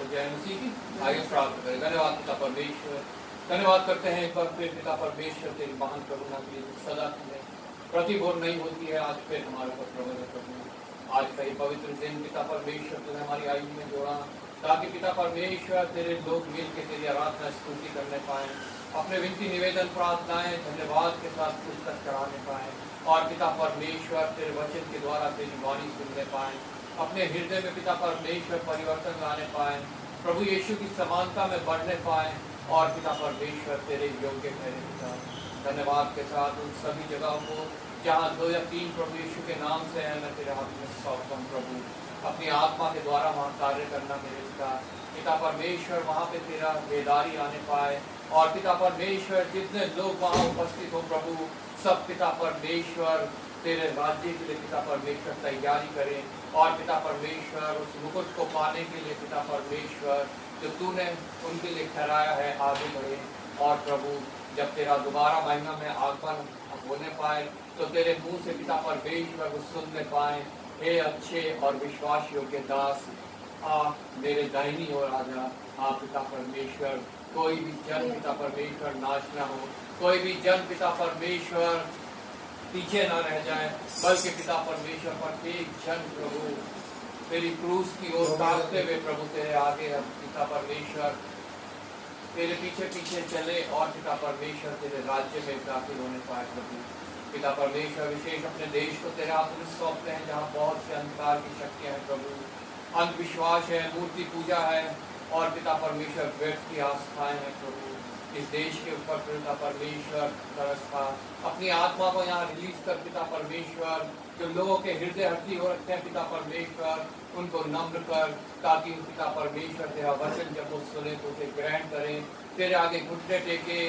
तो जय मसीह की। आगे प्रार्थना करें। धन्यवाद पिता परमेश्वर, धन्यवाद करते हैं एक बार फिर पिता परमेश्वर तेरी महान करुणा के लिए सदा हमें प्रतिभोर नहीं होती है। आज फिर हमारे ऊपर प्रबल प्रभु, आज का ये पवित्र दिन पिता परमेश्वर तूने हमारी आयु में जोड़ा, ताकि पिता परमेश्वर तेरे लोग मिल के तेरी आराधना स्तुति करने पाए, अपने विनती निवेदन प्रार्थनाएं धन्यवाद के साथ पुस्तक चढ़ाने पाए, और पिता परमेश्वर तेरे वचन के द्वारा तेरी वाणी सुनने पाए, अपने हृदय में पिता परमेश्वर परिवर्तन लाने पाए, प्रभु यीशु की समानता में बढ़ने पाए, और पिता परमेश्वर तेरे योग्य ठहरे पिता। धन्यवाद के साथ उन सभी जगहों को जहाँ 2 या 3 प्रभु यीशु के नाम से है, मैं तेरे हाथ में सौंपता हूँ प्रभु। अपनी आत्मा के द्वारा वहाँ कार्य करना मेरे पिता परमेश्वर, वहाँ पे तेरा बेदारी आने पाए, और पिता परमेश्वर जितने लोग वहाँ उपस्थित हो प्रभु, सब पिता परमेश्वर तेरे राज्य के लिए पिता परमेश्वर तैयारी करें, और पिता परमेश्वर उस मुकुट को पाने के लिए पिता परमेश्वर जो तूने उनके लिए ठहराया है आगे बढ़े, और प्रभु जब तेरा दोबारा महिमा में आगमन होने पाए तो तेरे मुंह से पिता परमेश्वर को सुनने पाए, हे अच्छे और विश्वास योग्य दास, मेरे दाहिनी ओर आजा। पिता परमेश्वर, कोई भी जन पिता परमेश्वर नाश ना हो, कोई भी जन पिता परमेश्वर पीछे ना रह जाए, बल्कि पिता परमेश्वर प्रत्येक जन प्रभु तेरी क्रूस की ओर ताकते हुए प्रभु तेरे आगे पिता परमेश्वर तेरे पीछे पीछे चले, और पिता परमेश्वर तेरे राज्य में दाखिल होने पाए प्रभु। पिता परमेश्वर विशेष अपने देश को तेरे हाथ में सौंपते हैं, जहाँ बहुत से अंधकार की शक्तियाँ हैं प्रभु, अंधविश्वास है, मूर्ति पूजा है, और पिता परमेश्वर व्यर्थ की आस्थाएं हैं प्रभु। इस देश के ऊपर पिता परमेश्वर तरसता अपनी आत्मा को यहाँ रिलीज कर पिता परमेश्वर, जो लोगों के हृदय हड्डी हो रखते हैं पिता परमेश्वर, उनको नम्र कर, ताकि पिता परमेश्वर तेरा वचन जब वो सुने तो उसे ग्रहण करें, तेरे आगे घुटने टेके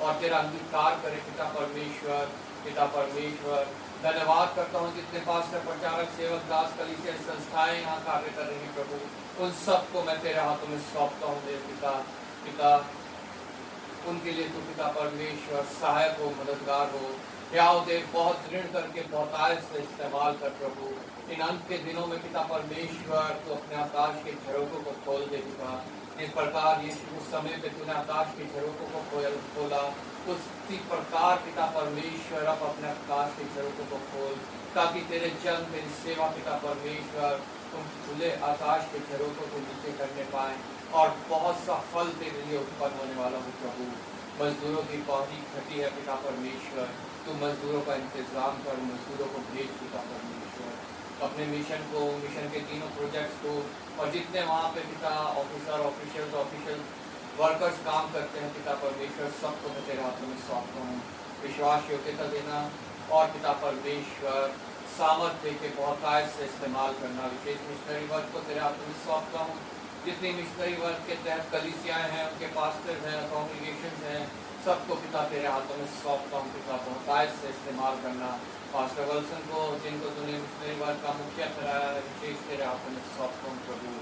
और तेरा अंगीकार करें पिता परमेश्वर। पिता परमेश्वर धन्यवाद करता हूँ जितने पास्टर, प्रचारक, सेवक, दास, कलीसिया संस्थाएं यहाँ कार्य कर रही हैं प्रभु, उन सबको मैं तेरे हाथों में सौंपता हूँ मेरे पिता। उनके लिए तू पिता परमेश्वर सहायक हो, मददगार हो, प्याव दे, बहुत दृढ़ करके बहुतायत से इस्तेमाल कर प्रभु। इन अंत के दिनों में पिता परमेश्वर तो अपने आकाश के झरोकों को खोल दे पिता। इस प्रकार ये उस समय पे तूने आकाश के झरोकों को खोला, उसी प्रकार पिता परमेश्वर अब अपने आकाश के झरोकों को खोल, ताकि तेरे जन तेरी सेवा पिता परमेश्वर तुम खुले आकाश के झरोकों को नीचे करने पाए, और बहुत सा फल तेरे लिए उत्पन्न होने वाला हो प्रभु। मजदूरों की पौधी घटी है पिता परमेश्वर, तू मजदूरों का इंतजाम कर, मजदूरों को भेज पिता परमेश्वर। अपने मिशन को, मिशन के तीनों प्रोजेक्ट्स को, और जितने वहाँ पे पिता ऑफिसर, ऑफिशियल वर्कर्स काम करते हैं पिता परमेश्वर, सबको मैं तेरे हाथों में सौंपता हूँ। विश्वास योग्यता देना, और पिता परमेश्वर सामर्थ्य के बहुतायत से इस्तेमाल करना। विशेष मिशनरी वर्क को तेरे हाथों में सौंपता हूँ। जितनी मिशनरी वर्क के तहत कलीसियाएँ हैं, उनके पास्टर्स हैं, कॉन्ग्रीगेशंस हैं, सबको पिता तेरे हाथों में सौंपता हूँ पिता, बहुतायत से इस्तेमाल करना। पास्टर विल्सन को, जिनको तूने मिशनरी वर्क का मुखिया कराया है, विशेष तेरे हाथों में सौंपता हूँ प्रभु।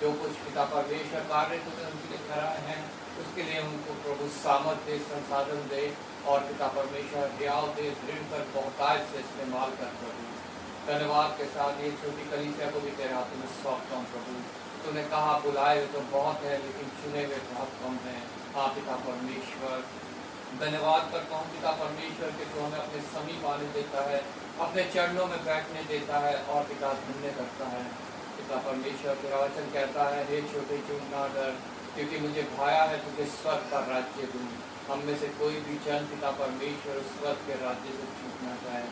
जो कुछ पिता परमेश्वर कार्य तूने उनके लिए कराए हैं, उसके लिए उनको प्रभु सामर्थ्य दे, संसाधन दे, और पिता परमेश्वर हयाव दे, दृढ़ कर, बहुतायत से इस्तेमाल कर प्रभु। धन्यवाद के साथ ये छोटी कलीसिया को भी तेरे हाथों में सौंपता हूँ प्रभु। तूने कहा बुलाए तो बहुत है, लेकिन चुने हुए बहुत कम हैं। हाँ पिता परमेश्वर धन्यवाद करता हूँ पिता परमेश्वर के तू हमें अपने समीप आने देता है, अपने चरणों में बैठने देता है, और पिता धन्य करता है। पिता परमेश्वर तेरा वचन कहता है, हे छोटे चूक ना डर, क्योंकि मुझे भाया है तुझे स्वर्ग का राज्य दूँ। हम में से कोई भी जन पिता परमेश्वर स्वर्ग के राज्य से छूटना चाहे,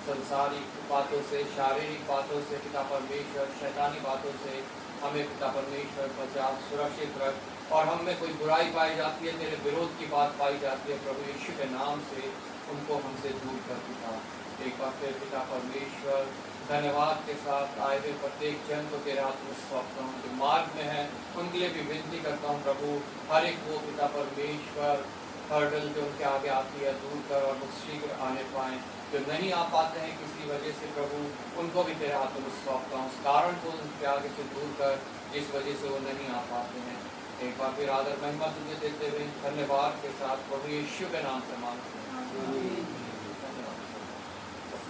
संसारिक बातों से, शारीरिक बातों से पिता परमेश्वर, शैतानी बातों से हमें पिता परमेश्वर बचा, सुरक्षित रख, और हम में कोई बुराई पाई जाती है, तेरे विरोध की बात पाई जाती है प्रभु यीशु के नाम से उनको हमसे दूर कर पिता। एक बार फिर पिता परमेश्वर धन्यवाद के साथ आए हुए प्रत्येक जन को तेरे हाथ में सौंपता हूँ। जो मार्ग में है उनके लिए भी विनती करता हूँ प्रभु, हर एक वो पिता परमेश्वर हर्डल जो उनके आगे आती है दूर कर, और वो शीघ्र आने पाएँ। जो नहीं आ पाते हैं किसी वजह से प्रभु, उनको भी तेरे हाथों में सौंपता हूँ। उस कारण को उनके आगे से दूर कर जिस वजह से वो नहीं आ पाते हैं। एक बार फिर आदर महिमा तुझे देते हुए धन्यवाद के साथ प्रभु यीशु के नाम से मांगते हैं।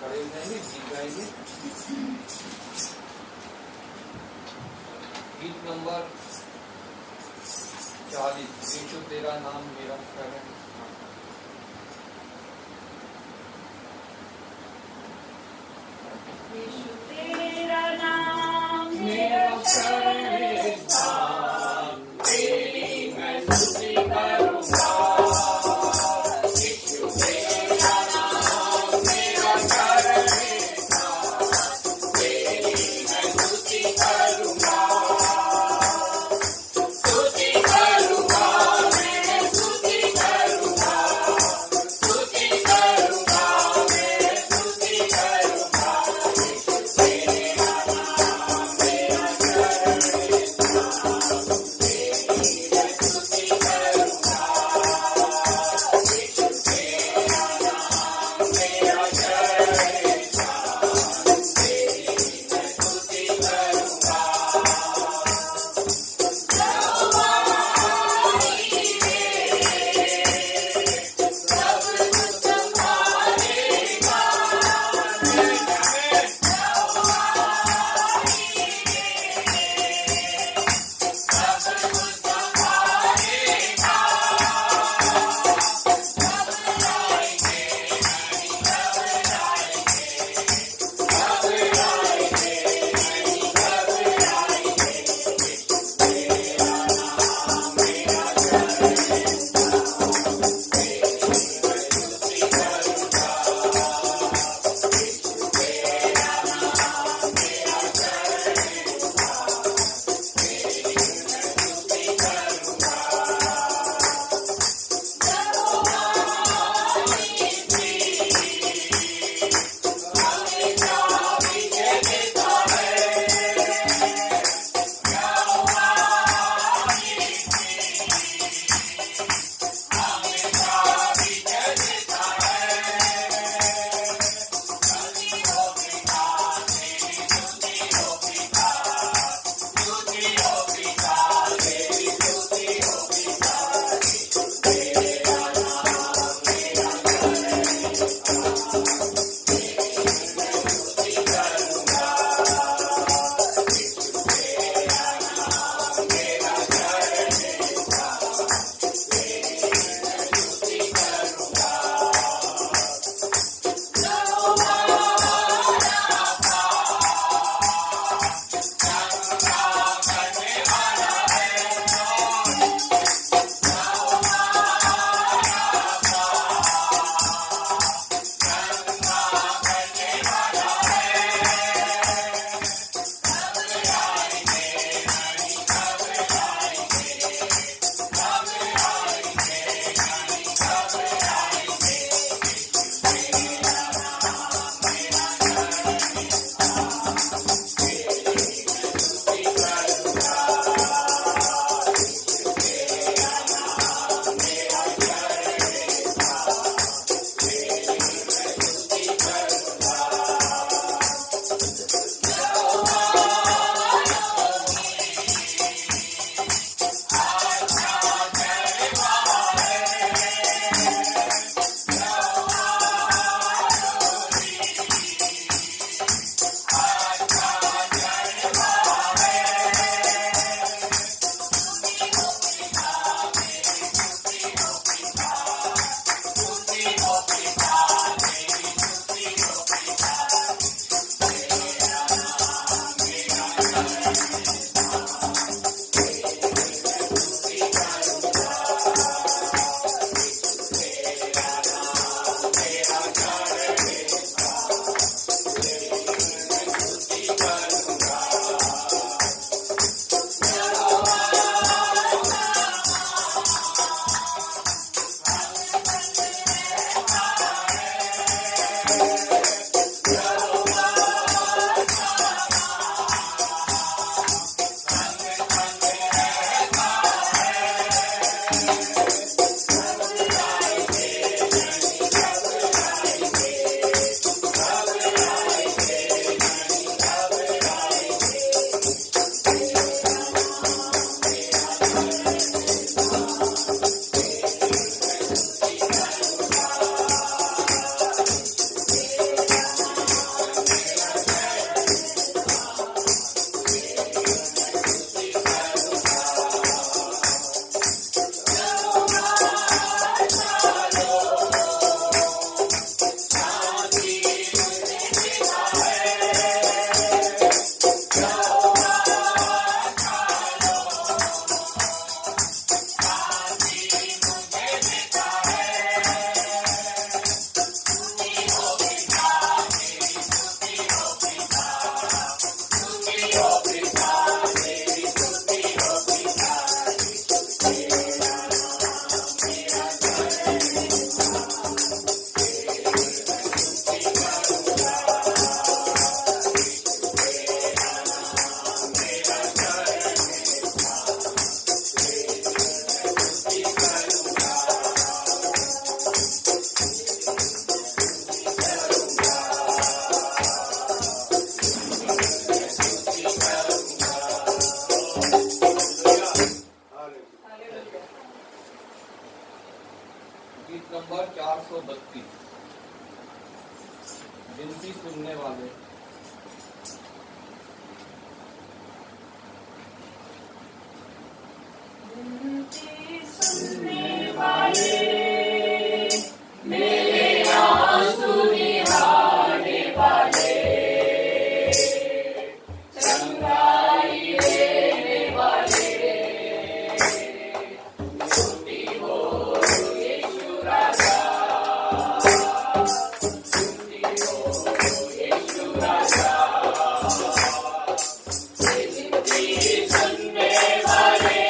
खड़े हो जाएंगे, गीत गाएंगे। गीत नंबर 40 यीशु तेरा नाम मेरा शरण। यीशु तेरा नाम मेरा शरण स्थान, तेरी मैं स्तुति करूंगा। यीशु तेरा नाम मेरा शरण स्थान, तेरी मैं स्तुति करूंगा। स्तुति करूंगा, मैं स्तुति करूंगा, स्तुति करूंगा, मैं स्तुति करूंगा। 732 गिनती सुनने वाले सुनने वाले मेरे आंसू निहारने वाले चंगाई देने वाले स्तुति हो यीशु राजा स्तुति हो यीशु राजा गिनती सुनने वाले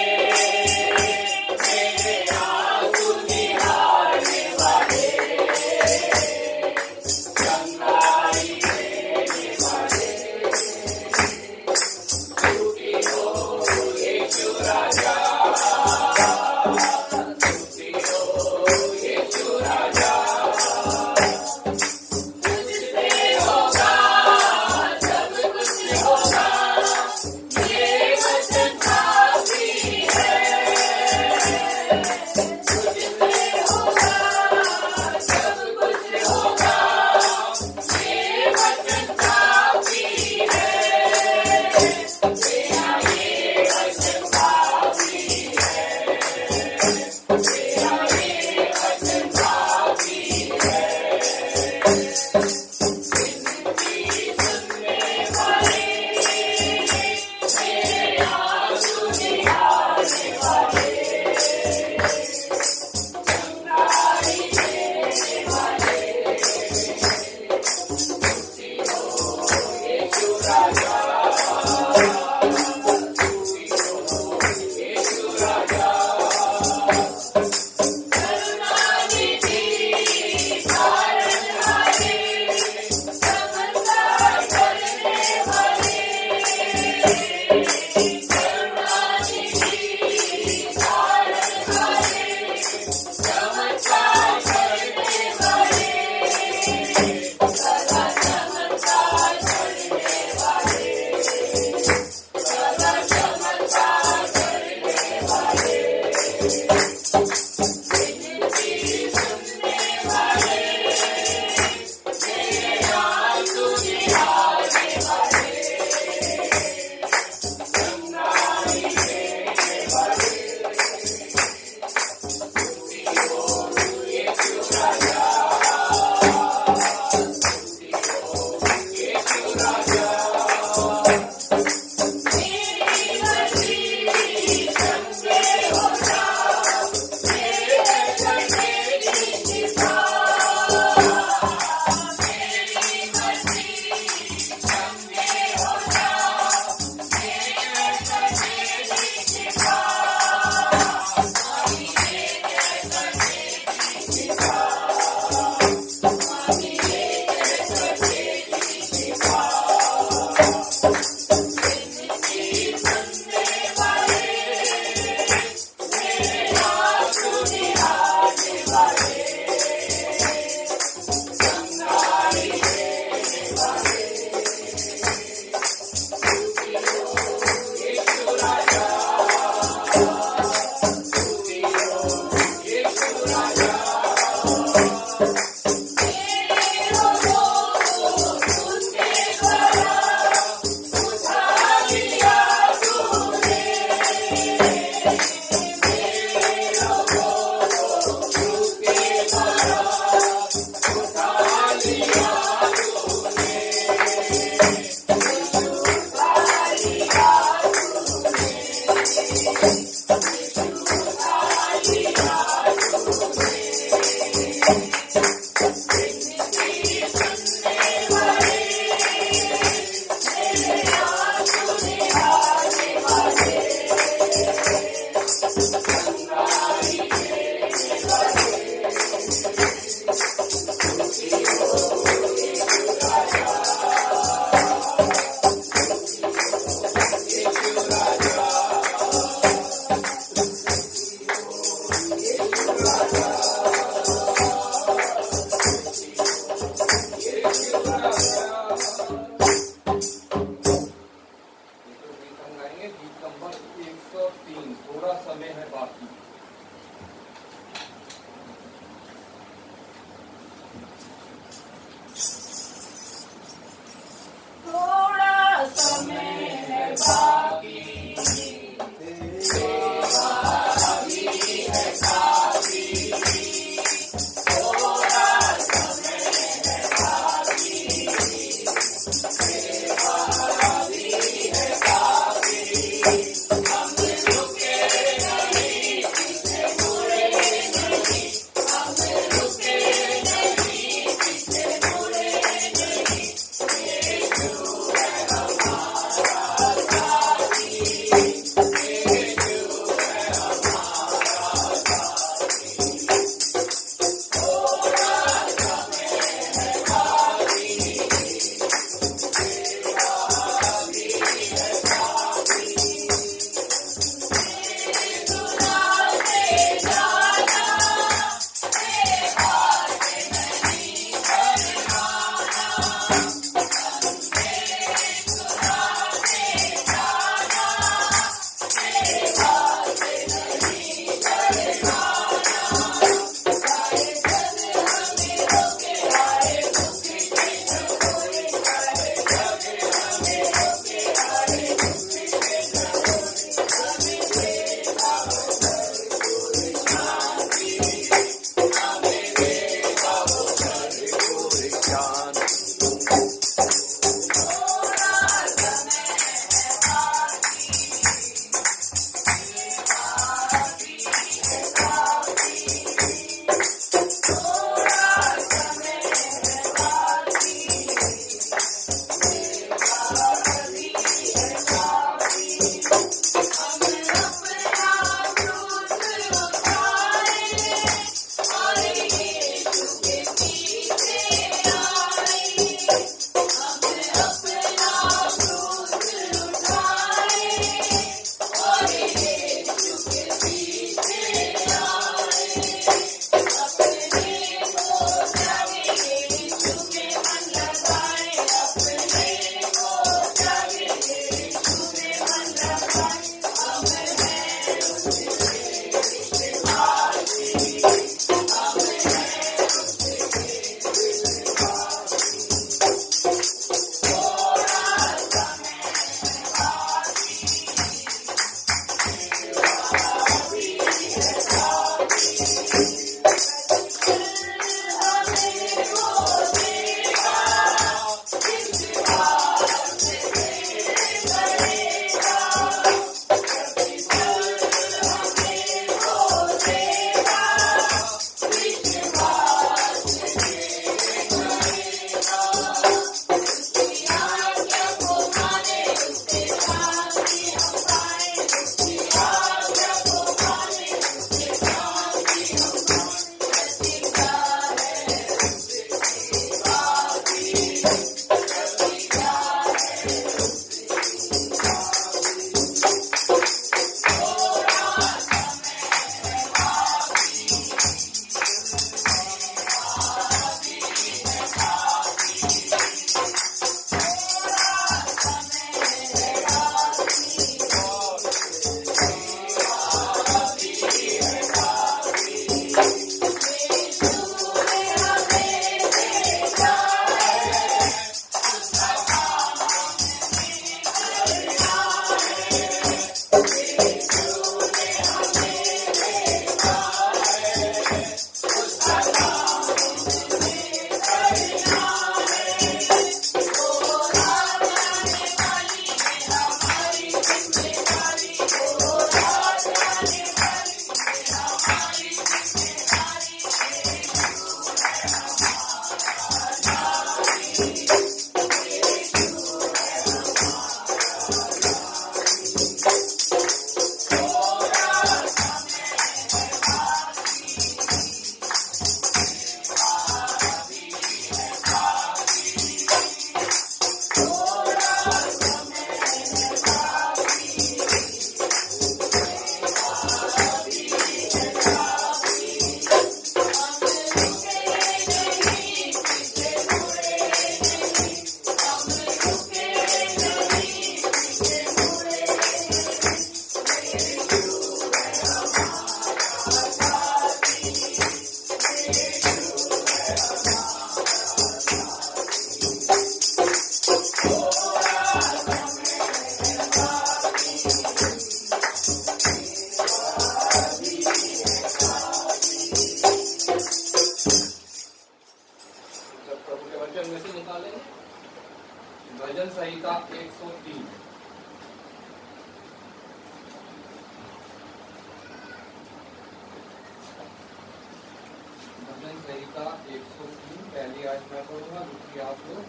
संहिता 103 पहली आयत मैं पढ़ूंगा, दूसरी आप लोग,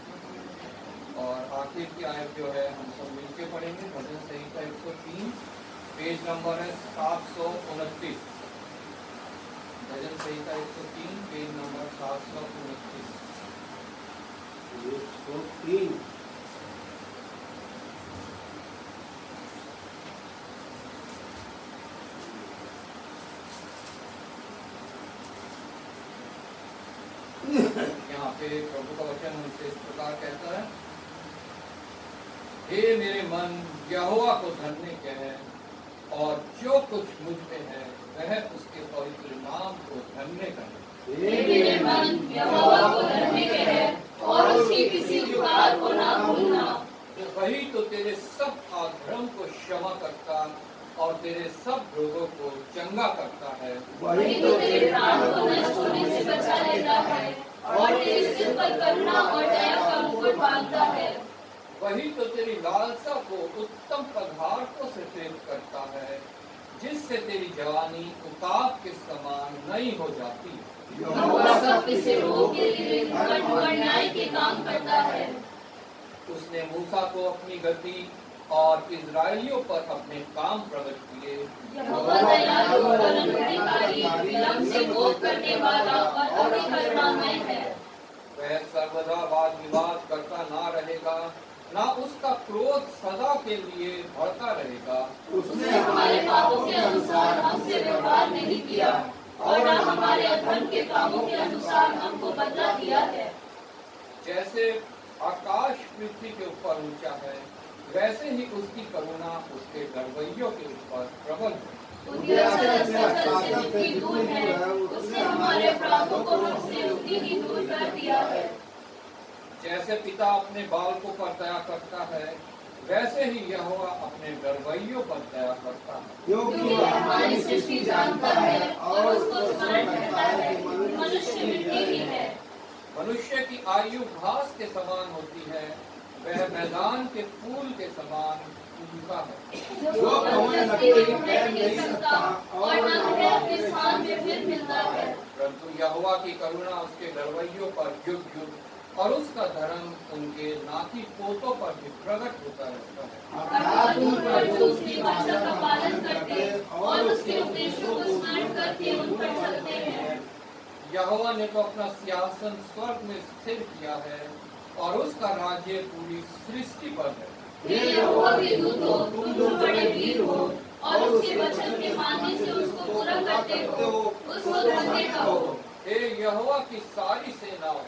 और आखिर की आयत जो है हम सब मिलके पढ़ेंगे। भजन संहिता 103 पेज नंबर है 729। भजन संहिता 103 पेज नंबर 729। 103 यहाँ पे प्रभु का वचन हमसे इस प्रकार कहता है, हे मेरे मन यहोवा को धन्य कह, और जो कुछ मुझ में है वह उसके पवित्र नाम को धन्य करे। हे मेरे मन यहोवा को धन्य कह, और उसकी किसी पुकार को ना भूलना। वही तो तेरे सब अधर्म को क्षमा करता और तेरे सब रोगों को चंगा करता है। वही तो तेरे प्राण को नष्ट होने से बचा लेता है, और तेरे सिर पर करुणा और दया का मुकुट बांधता है। वही तो तेरी लालसा को उत्तम पदार्थों से प्रेम करता है, जिससे तेरी जवानी उकाब के समान नई हो जाती है। यहोवा सब किसी रोग के लिए धर्म और न्याय के काम करता है। उसने मूसा को अपनी गति और इजराइलियों पर अपने काम प्रकट किए। यहोवा दयालु और अनुग्रहकारी, विलम्ब से कोप करने वाला और अति करुणामय है। वह सर्वदा वाद विवाद करता ना रहेगा, ना उसका क्रोध सदा के लिए बढ़ता रहेगा। उसने हमारे पापों के अनुसार हमसे व्यवहार नहीं किया, और न हमारे अधर्म के कामों के अनुसार हमको बदला दिया है। जैसे आकाश पृथ्वी के ऊपर ऊंचा है, वैसे ही उसकी करुणा उसके गरवैयों के ऊपर प्रबल है। उद्याचल स्थल से जितनी दूर है, उसने हमारे अपराधों को हमसे उतनी ही दूर कर दिया है। जैसे पिता अपने बालकों पर दया करता है, वैसे ही यहोवा अपने गरवैयों पर दया करता है। क्योंकि वह हमारी सृष्टि जानता है और उसको स्मरण करता है कि मनुष्य मिट्टी ही है। मनुष्य की आयु घास के समान होती है, वह मैदान के फूल के समान उगता है। जो पवन लगते हुए ठहर नहीं सकता, और न वह अपने स्थान में फिर मिलता है। परंतु यहोवा की करुणा उसके गरवैयों पर युग युग और उसका धर्म उनके नाती पोतों पर भी प्रकट होता रहता है। अर्थात उन पर जो उसकी वाचा का पालन करते और उसके उपदेशों को स्मरण करके उन पर चलते हैं। यहोवा ने तो अपना सिंहासन स्वर्ग में स्थिर किया है, और उसका राज्य पूरी सृष्टि पर है। हे यहोवा के दूतों, तुम जो बड़े वीर हो और उसके वचन के मानने से उसको पूरा करते हो, उसको धन्य कहो। हे यहोवा की सारी सेनाओं,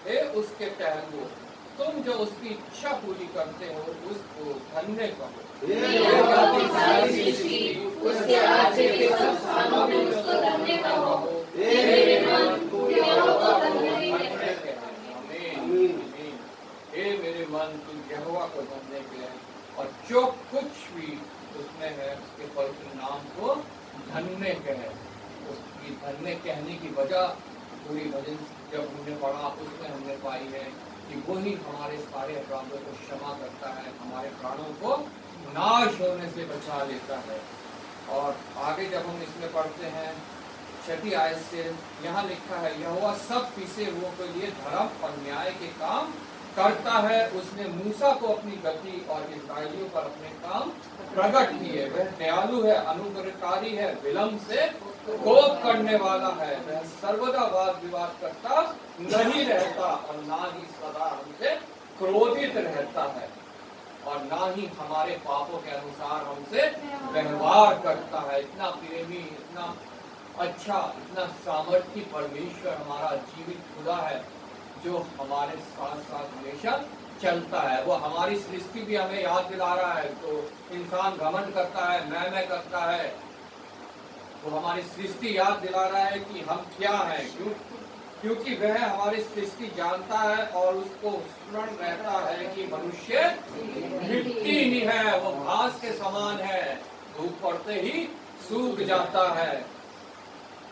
हे उसके टहलुओं, तुम जो उसकी इच्छा पूरी करते हो उसको धन्य कहो। हे यहोवा की सारी सृष्टि, उसके राज्य के सब स्थानों में उसको धन्य कहो। हे मेरे मन, तू यहोवा को धन्य कह। आमीन। हे मेरे मन, तू यहोवा को धन्य कह, और जो कुछ भी उसमें है उसके पवित्र नाम को धन्य कह। उसकी धन्य कहने की वजह पूरी भजन जब हमने पढ़ा उसमें हमने पाई है कि वो ही हमारे सारे अपराधों को क्षमा करता है, हमारे प्राणों को नाश होने से बचा लेता है। और आगे जब हम इसमें पढ़ते हैं 6ठी आयत से, यहाँ लिखा है, यहोवा सब पिसे हुओं के लिए धर्म और न्याय के काम करता है। उसने मूसा को अपनी गति और इस्राएलियों पर अपने काम प्रकट किए। वह दयालु है, अनुग्रहकारी है, विलम्ब से कोप करने वाला है। वह सर्वदा वाद विवाद करता नहीं रहता, और ना ही सदा हमसे क्रोधित रहता है, और ना ही हमारे पापों के अनुसार हमसे व्यवहार करता है। इतना प्रेमी, इतना अच्छा, इतना सामर्थ्य परमेश्वर हमारा जीवित खुदा है, जो हमारे साथ साथ हमेशा चलता है। वो हमारी सृष्टि भी हमें याद दिला रहा है। तो इंसान घमंड करता है, मैं करता है, वो हमारी सृष्टि याद दिला रहा है कि हम क्या हैं। क्योंकि वह हमारी सृष्टि जानता है, और उसको स्मरण रहता है कि मनुष्य मिट्टी ही है, वो घास के समान है, धूप पड़ते ही सूख जाता है,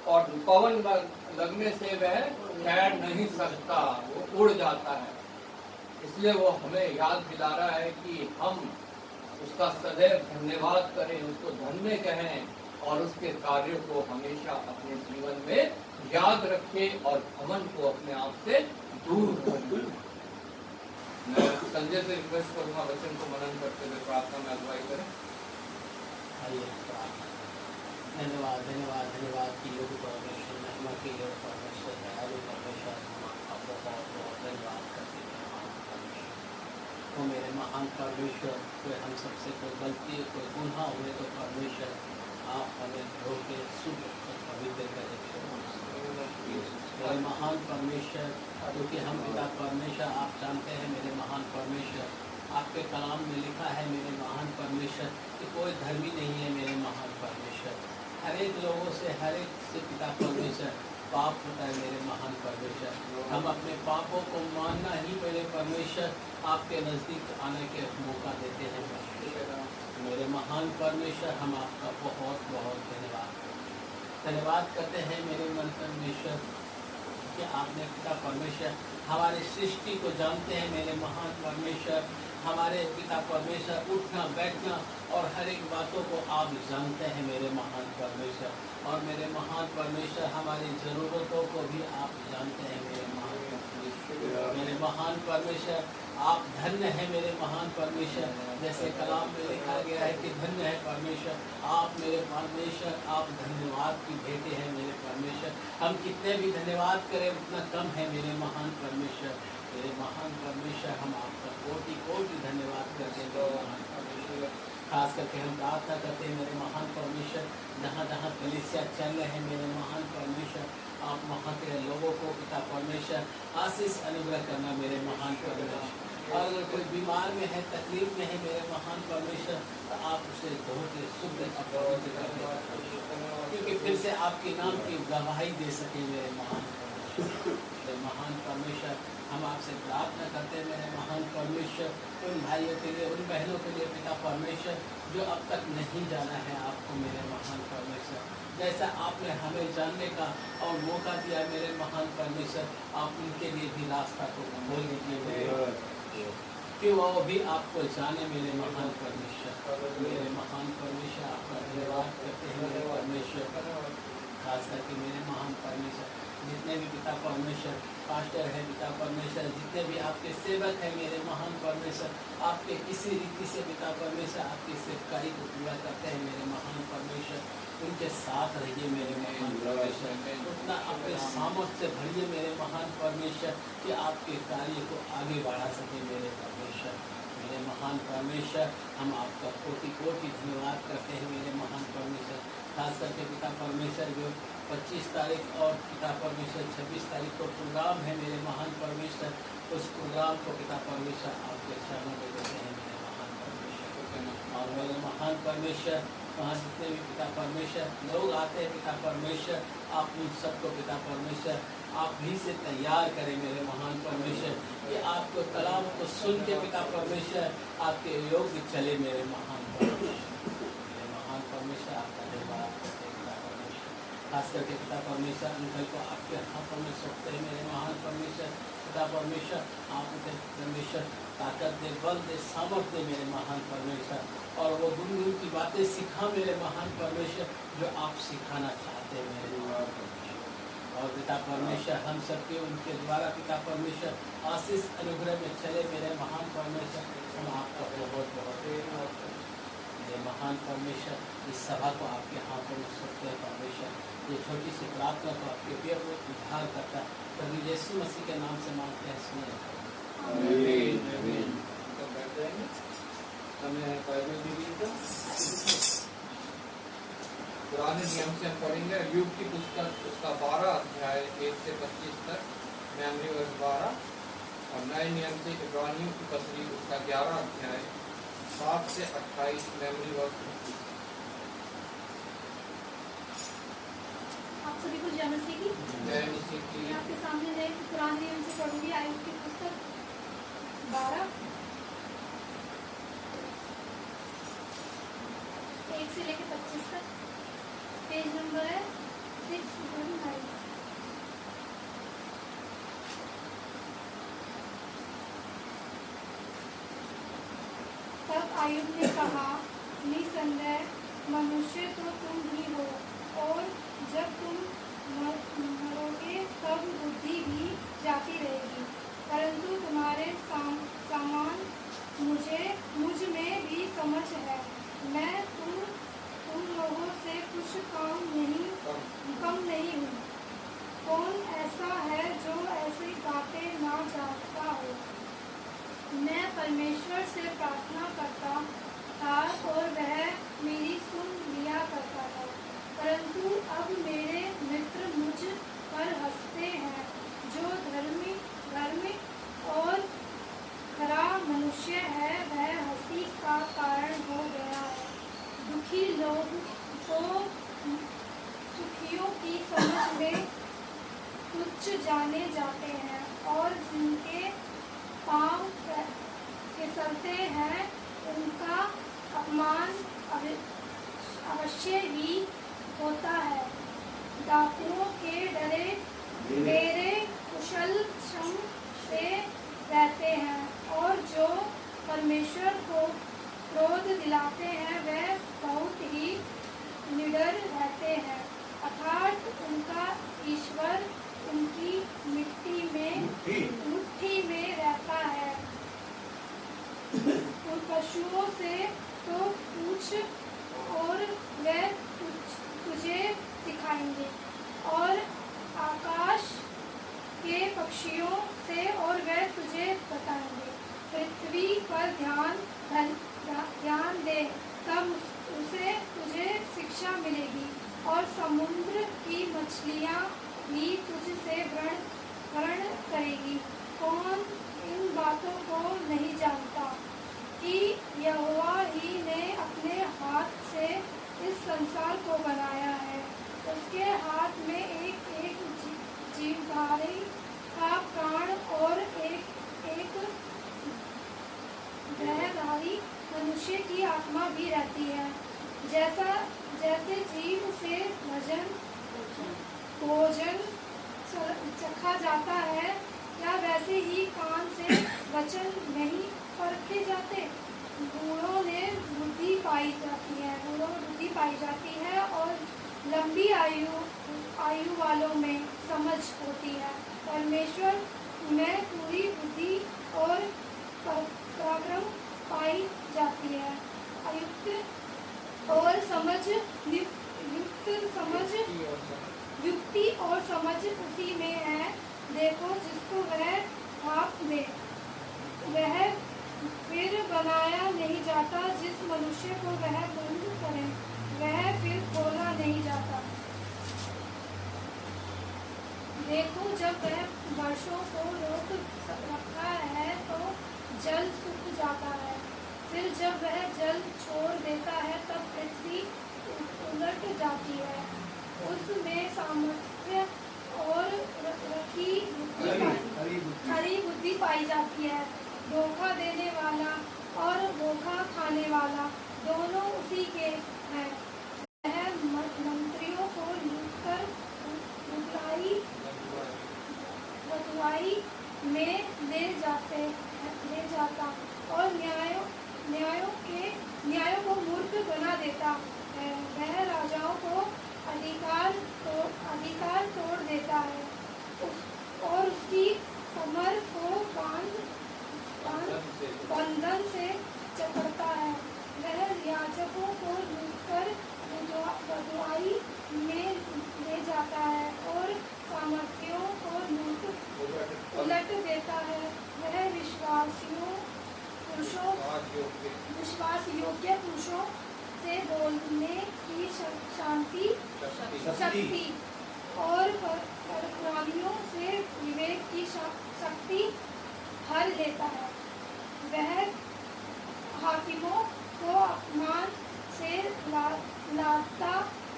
और पवन लगने से वह ठहर नहीं सकता, वो उड़ जाता है। इसलिए वो हमें याद दिला रहा है कि हम उसका सदैव धन्यवाद करें, उसको धन्य कहें, और उसके कार्यों को हमेशा अपने जीवन में याद रखे और घमंड को अपने आप से दूर रखे। मैं संजय से रिक्वेस्ट करूंगा वचन को मनन करते हुए प्रार्थना में अगुवाई करें। आइए प्रार्थना। धन्यवाद धन्यवाद धन्यवाद की योग्य परमेश्वर, महिमा के योग्य परमेश्वर, दयालु परमेश्वर, हम आपका बहुत बहुत धन्यवाद करते हैं महान परमेश्वर। तो मेरे महान परमेश्वर, कोई हम सबसे कोई गलती कोई गुनाह हुए तो परमेश्वर आप हमें धो के शुद्ध और पवित्र करें। मेरे महान परमेश्वर, क्योंकि हम पिता परमेश्वर आप जानते हैं मेरे महान परमेश्वर, आपके कलाम में लिखा है मेरे महान परमेश्वर कि कोई धर्मी नहीं है मेरे महान परमेश्वर। हर एक लोगों से हर एक से पिता परमेश्वर पाप होता है मेरे महान परमेश्वर। हम अपने पापों को मानना ही मेरे परमेश्वर आपके नज़दीक आने के मौका देते हैं। मेरे महान परमेश्वर, हम आपका बहुत बहुत धन्यवाद करते हैं मेरे मन परमेश्वर कि आपने पिता परमेश्वर हमारे सृष्टि को जानते हैं मेरे महान परमेश्वर। हमारे पिता परमेश्वर उठना बैठना और हर एक बातों को आप जानते हैं मेरे महान परमेश्वर। और मेरे महान परमेश्वर हमारी ज़रूरतों को भी आप जानते हैं मेरे महान परमेश्वर। मेरे महान परमेश्वर आप धन्य है मेरे महान परमेश्वर, जैसे कलाम में लिखा गया है कि धन्य है परमेश्वर आप मेरे परमेश्वर, आप धन्यवाद की भेंटे हैं मेरे परमेश्वर। हम कितने भी धन्यवाद करें उतना कम है मेरे महान परमेश्वर। मेरे महान परमेश्वर, हम आपका कोटि कोटि धन्यवाद करते हैं मेरे महान परमेश्वर। खास करके हम प्रार्थना करते हैं मेरे महान परमेश्वर, जहाँ जहाँ कलीसिया चल रहे हैं मेरे महान परमेश्वर, आप वहाँ के लोगों को पिता परमेश्वर आशीष अनुग्रह करना मेरे महान परमेश्वर। और अगर कोई बीमार में है, तकलीफ में है मेरे महान परमेश्वर, तो आप उसे धो के शुद्ध अपवित्र कर दें, क्योंकि फिर से आपके नाम की गवाही दे सके मेरे महान परमेश्वर। मेरे महान परमेश्वर, हम आपसे प्रार्थना करते हैं मेरे महान परमेश्वर, उन भाइयों के लिए उन बहनों के लिए पिता परमेश्वर जो अब तक नहीं जाना है आपको मेरे महान परमेश्वर, जैसा आपने हमें जानने का और मौका दिया मेरे महान परमेश्वर, आप उनके लिए भी रास्ता को खोल दीजिए कि वो भी आपको जाने मेरे महान परमेश्वर। मेरे महान परमेश्वर, आपका धन्यवाद करते हैं मेरे परमेश्वर। खास करके मेरे महान परमेश्वर, जितने भी पिता परमेश्वर पास्टर है पिता परमेश्वर, जितने भी आपके सेवक हैं मेरे महान परमेश्वर, आपके किसी रीति से पिता परमेश्वर आपकी सेवकाई को पूरा करते हैं मेरे महान परमेश्वर। उनके साथ रहिए मेरे महान परमेश्वर, उतना अपने सामर्थ्य भरिए मेरे महान परमेश्वर कि आपके कार्य को आगे बढ़ा सके मेरे परमेश्वर। मेरे महान परमेश्वर, हम आपका कोटि कोटि धन्यवाद करते हैं मेरे महान परमेश्वर। खास करके पिता परमेश्वर जो 25 तारीख और पिता परमेश्वर 26 तारीख को प्रोग्राम है मेरे महान परमेश्वर, उस प्रोग्राम को पिता परमेश्वर आपके चरणों में देते हैं मेरे महान परमेश्वर। और मेरे महान परमेश्वर, वहाँ जितने भी पिता परमेश्वर लोग आते हैं पिता परमेश्वर, आप उन सबको पिता परमेश्वर आप भी से तैयार करें मेरे महान परमेश्वर, कि आपको कलाम को सुन के पिता परमेश्वर आपके योग्य चले मेरे महान परमेश्वर। मेरे महान परमेश्वर, आपका धन्यवाद करते हैं पिता परमेश्वर। खास करके पिता परमेश्वर अंकल को आपके हाथों में सौंपते हैं मेरे महान परमेश्वर। पिता परमेश्वर, आप उनके परमेश्वर ताकत दे, बल दे, सामर्थ दे मेरे महान परमेश्वर, और वो गुरु की बातें सिखा मेरे महान परमेश्वर जो आप सिखाना चाहते हैं मेरे महान परमेश्वर। और पिता परमेश्वर, हम सबके उनके द्वारा पिता परमेश्वर आशीष अनुग्रह में चले मेरे महान परमेश्वर। हम आपका बहुत बहुत मेरे महान परमेश्वर, इस सभा को आपके हाथों में सौंपते हैं परमेश्वर। ये छोटी सी प्रार्थना को आपके प्रिय को उद्धार करता प्रभु यीशु मसीह के नाम से मांगते हैं, सुनिए। पुराने नियम से हम पढ़ेंगे अय्यूब की पुस्तक उसका 12 अध्याय 1 से 25 तक, मेमोरी वर्ष 12, और नए नियम से इब्रानियों की पत्री उसका 11 अध्याय 7 से 28, मेमोरी वर्ष 25। आप सभी को जय मसीह की। मैं आपके सामने नए पुराने नियम से पढ़ूंगी अय्यूब की पुस्तक 12 1 से लेकर 25 तक, पेज नंबर है 629। तब अय्यूब ने कहा, निसंदेह मनुष्य तो तुम ही हो, और जब तुम मरोगे तब बुद्धि भी जाती रहेगी, परंतु तुम्हारे समान मुझ में भी समझ है। मैं तुम लोगों से कुछ कम नहीं हूँ। कौन ऐसा है जो ऐसे बातें ना जानता हो? मैं परमेश्वर से प्रार्थना करता था और वह मेरी सुन लिया करता था, परंतु अब मेरे मित्र मुझ पर हंसते हैं। जो धर्मी और खरा मनुष्य है वह हंसी का कारण हो गया है। दुखी लोग को सुखियों की समझ में तुच्छ जाने जाते हैं, और जिनके पांव फिसलते हैं उनका अपमान अवश्य ही होता है। डाकुओं के डरे मेरे कुशल क्षम से रहते हैं, और जो परमेश्वर को क्रोध दिलाते हैं वह बहुत ही निडर रहते हैं। अर्थात उनका ईश्वर उनकी मुट्ठी में रहता है। उन पशुओं से तो पूछ और वे तुझे सिखाएंगे, और आकाश के पक्षियों से और वे तुझे बताएंगे। पृथ्वी पर ध्यान दे, तब उसे तुझे शिक्षा मिलेगी, और समुद्र की मछलियाँ भी तुझसे वर्ण करेगी। कौन इन बातों को नहीं जानता कि यहोवा ही ने अपने हाथ से इस संसार को बनाया है। उसके हाथ में एक जीवधारी का प्राण और एक देहधारी मनुष्य की आत्मा भी रहती है। जैसे जीव से भोजन चखा जाता है, क्या वैसे ही कान से वचन नहीं परखे जाते? बूढ़ों में बुद्धि पाई जाती है और लंबी आयु वालों में समझ होती है। परमेश्वर में पूरी बुद्धि और पराक्रम पाई जाती है। युक्ति और समझ उसी में है। देखो, जिसको वह ढांप दे वह फिर बनाया नहीं जाता, जिस मनुष्य को वह बंद करे वह फिर खोला नहीं जाता। देखो, जब वह वर्षों को रोक रखा है तो जल सूख जाता है, फिर जब वह जल छोड़ देता है तब पृथ्वी उलट जाती है। उसमें सामर्थ्य और खरी बुद्धि पाई जाती है। धोखा देने वाला और धोखा खाने वाला दोनों उसी के हैं। वह मंत्रियों को लूटकर बटुआई में ले जाता और न्यायों को मूर्ख बना देता है। वह राजाओं को अधिकार तोड़ देता है और उसकी कमर को बंधन से जकड़ता है। वह याजकों को लूटकर बटुआई में ले जाता है और सामर्थियों को उलट देता है। वह विश्वास योग्य पुरुषों से बोलने की शक्ति और प्राणियों से विवेक की शक्ति हर लेता है। वह हाकिमों को अपमान से लाता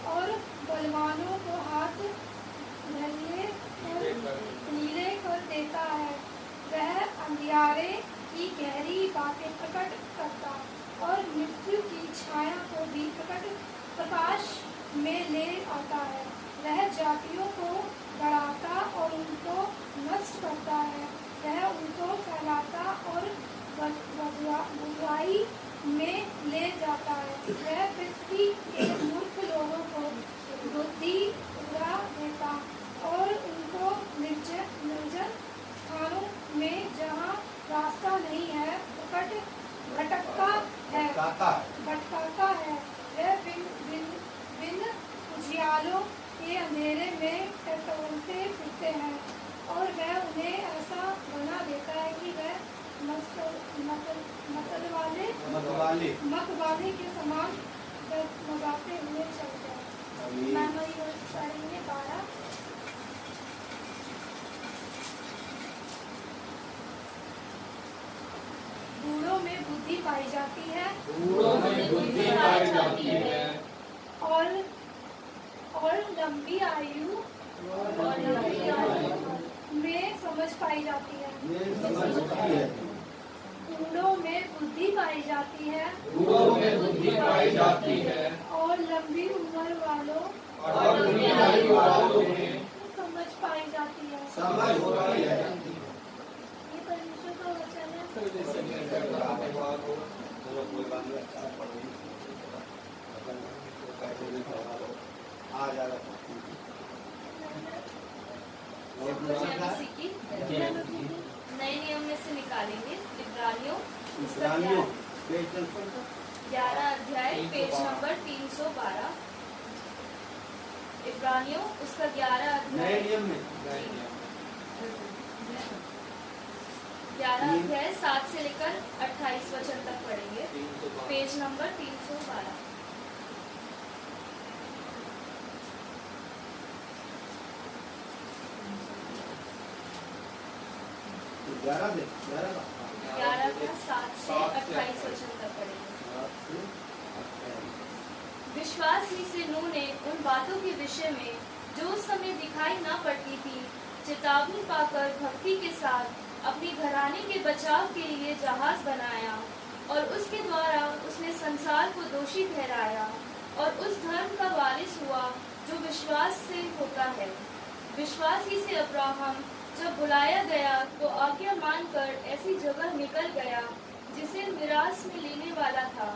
और बलवानों को हाथ नीले कर देता है। वह अंधियारे की गहरी बातें प्रकट करता और मृत्यु की छाया को भी प्रकाश में ले आता है। वह जातियों को बढ़ाता और उनको नष्ट करता है। वह उनको फैलाता और बुराई में ले जाता है। वह पृथ्वी के मूर्ख लोगों को बुद्धि उड़ा देता और उनको निर्जन स्थानों में जहाँ रास्ता नहीं है भटकता है। वह बिन उजियालों के अंधेरे में टटोलते फिरते हैं और वह उन्हें ऐसा बना देता है कि वह मतवाले के समान मजाते हुए चलते हैं। मैनुअल वर्ष पढ़ेंगे 12। बूढ़ों में बुद्धि पाई जाती है और लंबी आयु में समझ पाई जाती है। बूढ़ों में बुद्धि पाई जाती है और लंबी उम्र वालों में समझ पाई जाती है। ये परमेश्वर का वचन है। नए नियम में से निकालेंगे इब्रानियों 11 अध्याय पेज नंबर 312। इब्रानियों उसका 11 अध्याय 11 अध्याय 7 से लेकर 28 वचन तक पढ़ेंगे। Page number 312। ग्यारह 7 से 28 वचन तक पढ़ेंगे। विश्वास ही से नूह ने उन बातों के विषय में जो उस समय दिखाई न पड़ती थी चेतावनी पाकर भक्ति के साथ अपनी घराने के बचाव के लिए जहाज बनाया और उसके द्वारा उसने संसार को दोषी ठहराया और उस धर्म का वारिस हुआ जो विश्वास से होता है। विश्वास ही से अब्राहम जब बुलाया गया तो आज्ञा मानकर ऐसी जगह निकल गया जिसे मिरास में लेने वाला था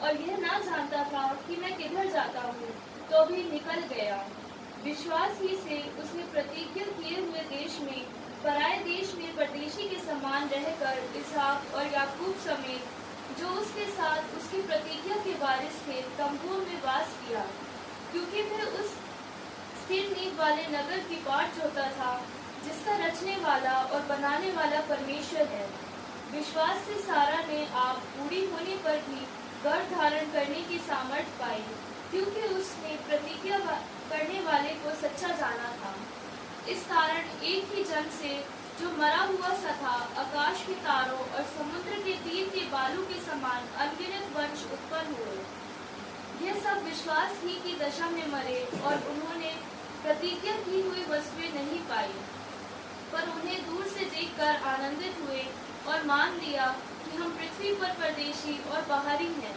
और यह ना जानता था कि मैं किधर जाता हूँ, तो भी निकल गया। विश्वास ही से उसने प्रतिज्ञा किए हुए देश में पराये देश में परदेशी के समान रहकर इसहाक और याकूब समेत जो उसके साथ उसकी प्रतिज्ञा के वारिस थे तंबुओं में वास किया, क्योंकि वह उस स्थिर नींव वाले नगर की बाट जोता था जिसका रचने वाला और बनाने वाला परमेश्वर है। विश्वास से सारा ने आप बूढ़ी होने पर भी गर्भ धारण करने की सामर्थ पाई, क्योंकि उसने प्रतिज्ञा करने वाले को सच्चा जाना था। इस कारण एक ही जन से जो मरा हुआ सा था आकाश के तारों और समुद्र के तीर के बालू के समान अनगिनत वंश उत्पन्न हुए। यह सब विश्वास ही की दशा में मरे और उन्होंने प्रतिज्ञा की हुई वस्तुएं नहीं पाई, पर उन्हें दूर से देखकर आनंदित हुए और मान लिया कि हम पृथ्वी पर परदेशी और बाहरी हैं।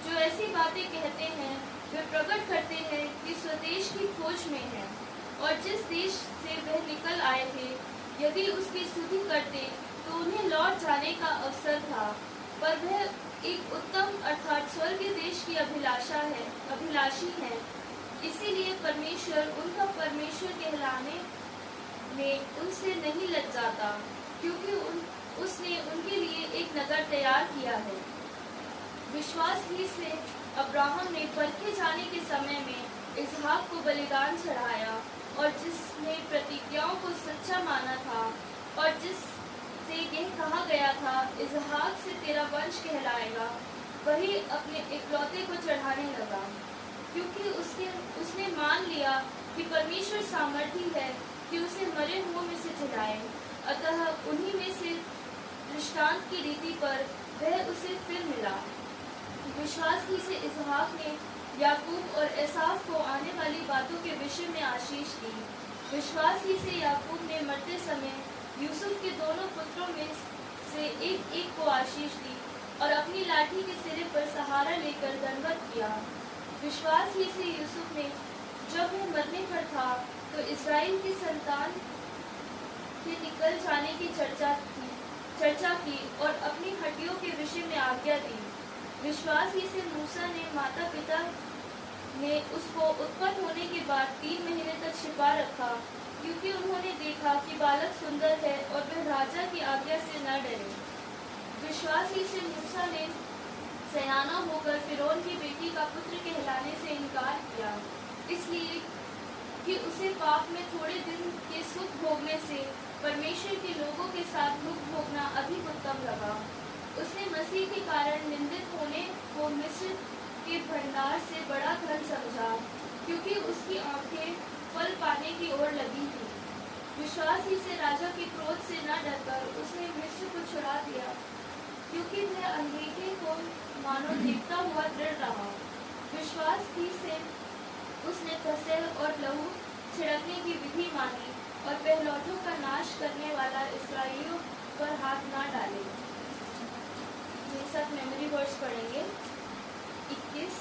जो ऐसी बातें कहते हैं वे प्रकट करते हैं कि स्वदेश की खोज में हैं और जिस देश से वह निकल आए थे यदि उसकी स्तुति करते तो उन्हें लौट जाने का अवसर था, पर वह एक उत्तम अर्थात स्वर्गीय देश की अभिलाषी है। इसीलिए परमेश्वर उनका परमेश्वर कहलाने में उनसे नहीं लग जाता, क्योंकि उसने उनके लिए एक नगर तैयार किया है। विश्वास ही से अब्राहम ने परखे जाने के समय में इसहाक को बलिदान चढ़ाया और जिसने प्रतिज्ञाओं को सच्चा माना था और जिससे यह कहा गया था इसहाक से तेरा वंश कहलाएगा, वही अपने इकलौते को चढ़ाने लगा, क्योंकि उसने मान लिया कि परमेश्वर सामर्थी है कि उसे मरे हुओं में से जिलाए। अतः उन्हीं में से दृष्टांत की रीति पर वह उसे फिर मिला। विश्वास ही से इसहाक ने याकूब और एसाव को आने वाली बातों के विषय में आशीष दी। विश्वास ही से याकूब ने मरते समय यूसुफ के दोनों पुत्रों में से एक एक को आशीष दी और अपनी लाठी के सिरे पर सहारा लेकर दंडवत किया। विश्वास ही से यूसुफ ने जब वह मरने पर था तो इस्राएल की संतान के निकल जाने की चर्चा की और अपनी हड्डियों के विषय में आज्ञा दी। विश्वास ही से मूसा ने माता पिता ने उसको उत्पन्न होने के बाद 3 महीने तक छिपा रखा, क्योंकि उन्होंने देखा कि बालक सुंदर है और वह राजा की आज्ञा से न डरे। विश्वास ही से मूसा ने सयाना होकर फिरौन की बेटी का पुत्र कहलाने से इनकार किया, इसलिए कि उसे पाप में थोड़े दिन के सुख भोगने से परमेश्वर के लोगों के साथ दुख भोगना अधिक उत्तम लगा। उसने मसीह के कारण निंदित होने को मिस्र के भंडार से बड़ा धन समझा, क्योंकि उसकी आंखें फल पाने की ओर लगी थी। विश्वास ही से राजा के क्रोध से न डरकर उसने मिस्र को छुड़ा दिया, क्योंकि वह अंधेरे को मानो देखता हुआ दृढ़ रहा। विश्वास ही से उसने फसह और लहू छिड़कने की विधि मानी और पहलौठों का नाश करने वाला इस्राएलियों पर हाथ ना डाले। ये सब मेमोरी वर्ड्स पढ़ेंगे। 21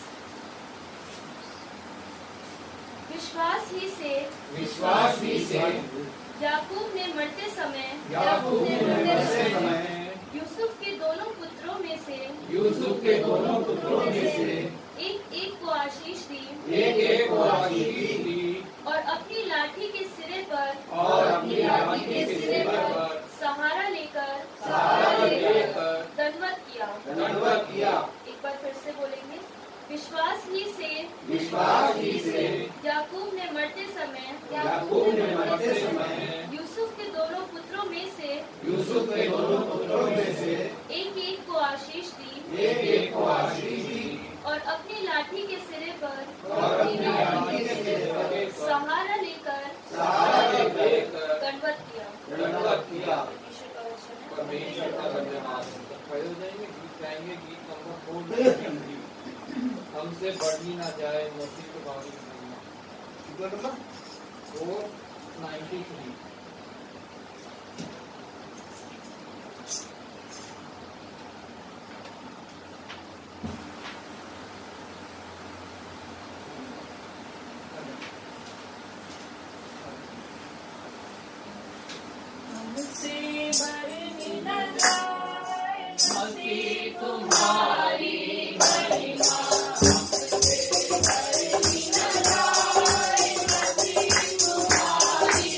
विश्वास ही से याकूब ने मरते समय यूसुफ के दोनों पुत्रों में से एक एक को आशीष दी और अपनी लाठी के सिरे पर सहारा लेकर दंडवत किया। एक बार फिर से बोलेंगे। विश्वास ही से याकूब ने मरते समय यूसुफ के दोनों पुत्रों में से एक एक को आशीष दी और अपनी लाठी के सिरे पर सहारा लेकर दंडवत किया। परमेश्वर का धन्यवाद। खड़े हो जाएंगे, गीत गाएंगे। गीत नंबर 4 हमसे बढ़ी ना जाए मसीह के बाणी नंबर 493। मसीह तुम्हारी महिमा तुम्हारी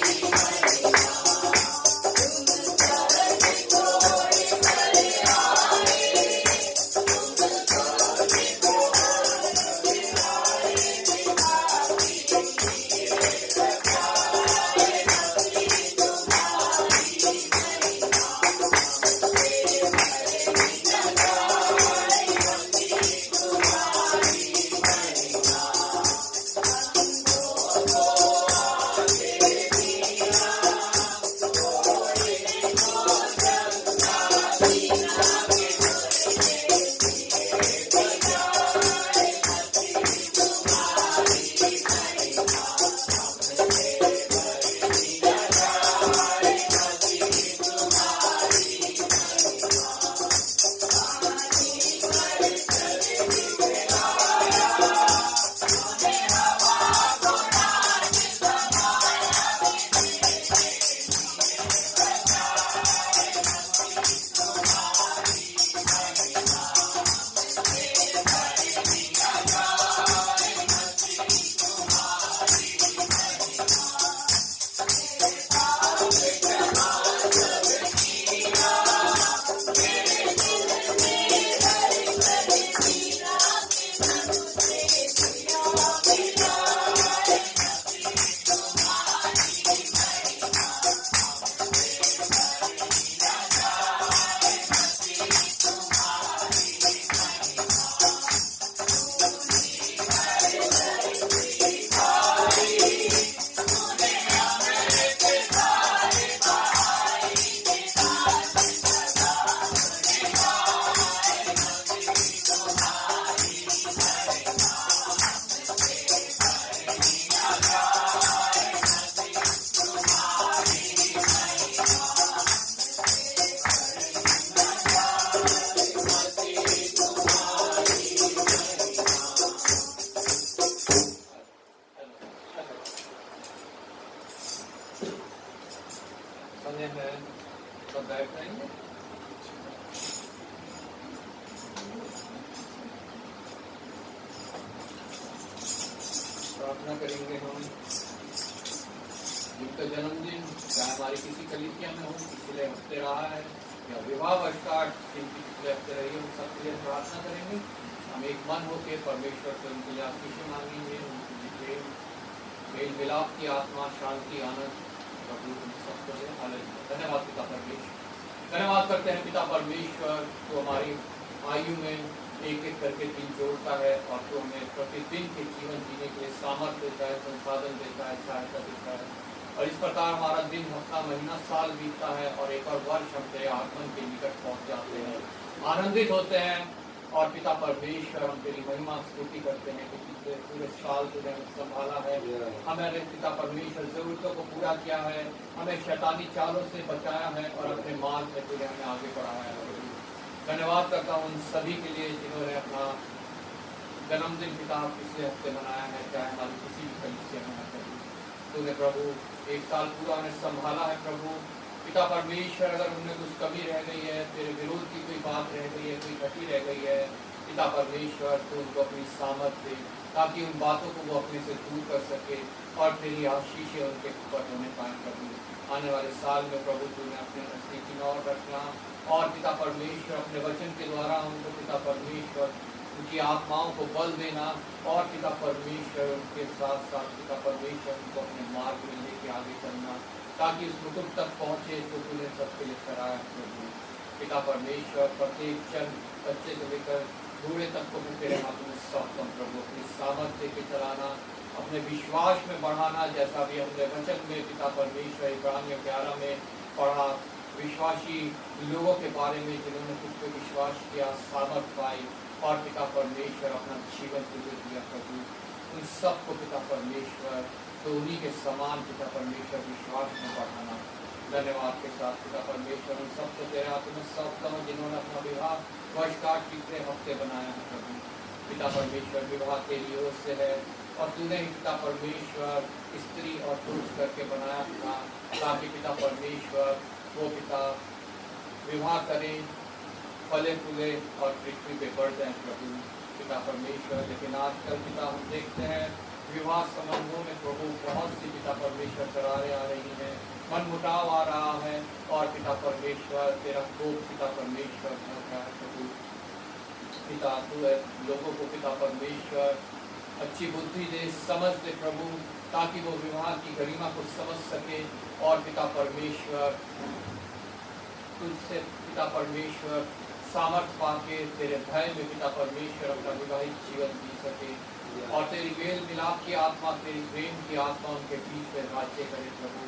प्रार्थना करेंगे हम जिनका जन्मदिन चाहे हमारी किसी कलीसिया में हो, पिछले हफ्ते रहा है या विवाह वर्षगांठ जिनकी पिछले हफ्ते रही है, उन सबके लिए प्रार्थना करेंगे। हम एक मन होकर परमेश्वर से उनके लिए आशीषें मांगेंगे, उनकी प्रेम मेल मिलाप की आत्मा शांति आनंद प्रभु उन सबको दे। हालेलुया। धन्यवाद पिता परमेश्वर, धन्यवाद करते हैं पिता परमेश्वर तो हमारी आयु में एक एक करके दिन जोड़ता है और तो हमें प्रतिदिन के जीवन जीने के लिए सामर्थ्य देता है, संसाधन देता है, सहायता देता है। और इस प्रकार हमारा दिन हफ्ता महीना साल बीतता है और एक और वर्ष हम तेरे आगमन के निकट पहुंच जाते हैं, आनंदित होते हैं। और पिता परमेश्वर हम तेरी महिमा स्तुति करते हैं कि पिछले पूरे साल तुझे हमें संभाला है, हमारे पिता परमेश्वर जरूरतों को पूरा किया है, हमें शैतानी चालों से बचाया है और अपने मार्ग में तुझे हमें आगे बढ़ाया है। धन्यवाद करता हूँ उन सभी के लिए जिन्होंने अपना जन्मदिन पिता पिछले हफ्ते मनाया है, चाहे हमारी किसी भी कलीसिया में है। तूने प्रभु एक साल पूरा उन्हें संभाला है। प्रभु पिता परमेश्वर अगर उनमें कुछ कमी रह गई है, तेरे विरोध की कोई बात रह गई है, कोई घटी रह गई है, पिता परमेश्वर तू उनको अपनी सामर्थ दे ताकि उन बातों को वो अपने से दूर कर सके और तेरी आशीषें उनके ऊपर होने पाए। प्रभु आने वाले साल में प्रभु तूने अपने नजदीकी और रखना और पिता परमेश्वर अपने वचन के द्वारा उनको पिता परमेश्वर उनकी आत्माओं को बल देना और पिता परमेश्वर उनके साथ साथ पिता परमेश्वर उनको अपने मार्ग में लेके आगे चलना ताकि उस मुकुट तक पहुँचे तो तूने सबके लिए कराया। प्रभु पिता परमेश्वर प्रत्येक क्षण बच्चे से लेकर बूढ़े तक को भी तेरे हाथों में सौंपता हूं। प्रभु अपनी सामर्थ्य के चलाना, अपने विश्वास में बढ़ाना, जैसा भी हमने वचन में पिता परमेश्वर इब्रानियों 11 में पढ़ा, विश्वासी लोगों के बारे में जिन्होंने खुद पे विश्वास किया, सामर्थ पाई और पिता परमेश्वर अपना जीवन तुझे दिया। प्रभु उन सबको पिता परमेश्वर तो उन्हीं के समान पिता परमेश्वर विश्वास में बढ़ाना। धन्यवाद के साथ पिता परमेश्वर उन सबको तेरे हाथों में सौंपता हूं जिन्होंने अपना विवाह वर्षगांठ पिछले हफ्ते बनाया है। प्रभु पिता परमेश्वर विवाह तेरी ओर से है और तूने ही पिता परमेश्वर स्त्री और पुरुष करके बनाया था ताकि पिता परमेश्वर वो पिता विवाह करें, फले फूले और पृथ्वी पे बढ़ जाए। प्रभु पिता परमेश्वर लेकिन आजकल पिता हम देखते हैं विवाह संबंधों में प्रभु बहुत सी पिता परमेश्वर करारें आ रही हैं, मन मुटाव आ रहा है और पिता परमेश्वर तेरा कोप पिता परमेश्वर होता है। प्रभु पिता तू लोगों को पिता परमेश्वर अच्छी बुद्धि दे, समझ दे प्रभु ताकि वो विवाह की गरिमा को समझ सके और पिता परमेश्वर तुझसे पिता परमेश्वर सामर्थ पाके तेरे भय में पिता परमेश्वर अपना विवाहित जीवन जी सके और तेरी मेल मिलाप की आत्मा, तेरी प्रेम की आत्मा उनके बीच में राज्य करे। प्रभु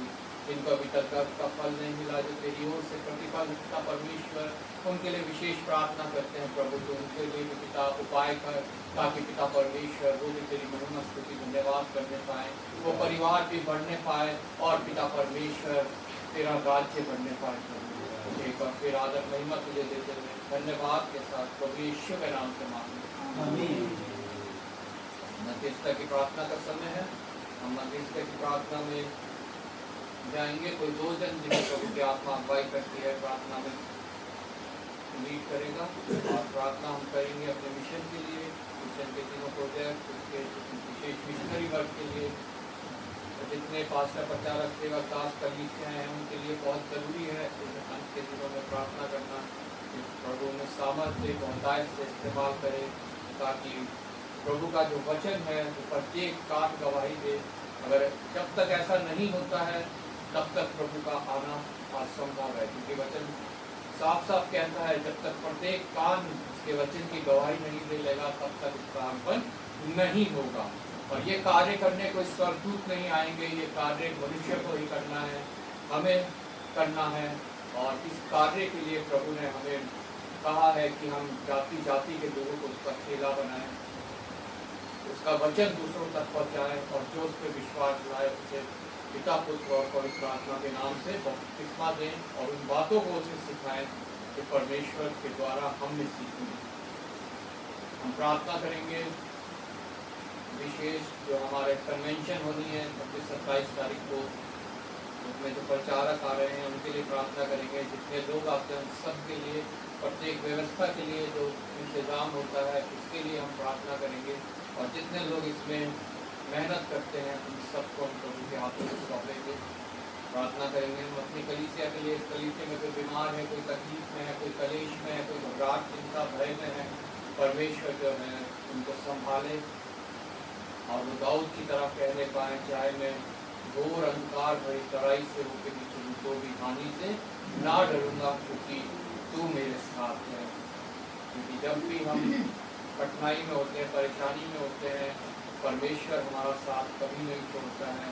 जिनको अभी तक गर्भ का फल नहीं मिला, जो तेरी ओर से प्रतिफल पिता परमेश्वर उनके लिए विशेष प्रार्थना करते हैं। प्रभु तो उनके लिए भी पिता उपाय कर ताकि पिता परमेश्वर वो भी तेरी महिमा स्तुति धन्यवाद करने पाए, वो परिवार भी बढ़ने पाए और पिता परमेश्वर तेरा राज्य बढ़ने पाए। प्रभु एक बार फिर आदर महिमा तुझे देते हुए धन्यवाद के साथ प्रभु यीशु के नाम से मांगते हैं। मध्यस्थता की प्रार्थना का समय है। हम मध्यस्थता की प्रार्थना में जाएंगे। कोई दो जन जिन्हें प्रभु की आत्मा अगुवाई करती है प्रार्थना में लीड करेगा और प्रार्थना हम करेंगे अपने मिशन के लिए, मिशन के तीनों प्रोजेक्ट, उसके विशेष मिशनरी वर्क के लिए, जितने पास्टर प्रचारक सेवा दास कलीसियाँ हैं उनके लिए बहुत ज़रूरी है अंत के दिनों में प्रार्थना करना कि प्रभु में सामर्थ्य बहुतायत से इस्तेमाल करे ताकि प्रभु का जो वचन है वो प्रत्येक कान गवाही दे। अगर जब तक ऐसा नहीं होता है तब तक प्रभु का आना असंभव है, क्योंकि वचन साफ साफ कहता है जब तक प्रत्येक कान उसके वचन की गवाही नहीं दे लेगा तब तक उसका आगमन नहीं होगा। और ये कार्य करने को स्वर्गदूत नहीं आएंगे, ये कार्य मनुष्य को ही करना है, हमें करना है। और इस कार्य के लिए प्रभु ने हमें कहा है कि हम जाति जाति के लोगों को उसका खेला बनाएं, उसका वचन दूसरों तक पहुंचाएं और जो उस पर विश्वास लाए उसे पिता पुत्र और पवित्र आत्मा के नाम से बपतिस्मा दें और उन बातों को उसे सिखाएं जो परमेश्वर के द्वारा हमने सीखी। हम प्रार्थना करेंगे विशेष जो हमारे कन्वेंशन होनी है 26-27 तारीख को, उसमें जो प्रचारक आ रहे हैं उनके लिए प्रार्थना करेंगे। जितने लोग आते हैं सबके लिए, प्रत्येक व्यवस्था के लिए जो इंतजाम होता है उसके लिए हम प्रार्थना करेंगे। और जितने लोग इसमें मेहनत करते हैं, उन सबको हम प्रभु के हाथों में सौंपेंगे। प्रार्थना करेंगे हम अपनी कलीसिया के लिए। इस कलीसिया में कोई बीमार है, कोई तकलीफ में है, कोई कलेश में है, कोई घबराहट, चिंता, भय में है, परमेश्वर जो है उनको संभाले और वो दाऊद की तरह कहने पाए, चाहे मैं घोर अंधकार भरी तराई से होकर भी चलूं तो भी हानि से ना डरूंगा, क्योंकि तू मेरे साथ है। क्योंकि जब भी हम कठिनाई में होते हैं, परेशानी में होते हैं, परमेश्वर हमारा साथ कभी नहीं छोड़ता है,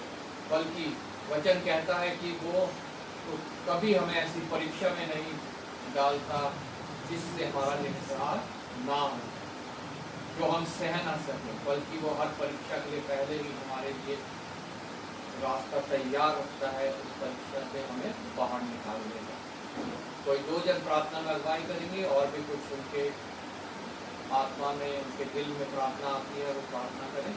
बल्कि वचन कहता है कि वो तो कभी हमें ऐसी परीक्षा में नहीं डालता जिससे हमारा निस्सार ना हो, जो हम सह ना सकें, बल्कि वो हर परीक्षा के लिए पहले ही हमारे लिए रास्ता तैयार रखता है, उस परीक्षा से हमें बाहर निकाल देगा। कोई दो जन प्रार्थना में अगुवाई करेंगे और भी कुछ उनके आत्मा में, उनके दिल में प्रार्थना आती है, वो प्रार्थना करें।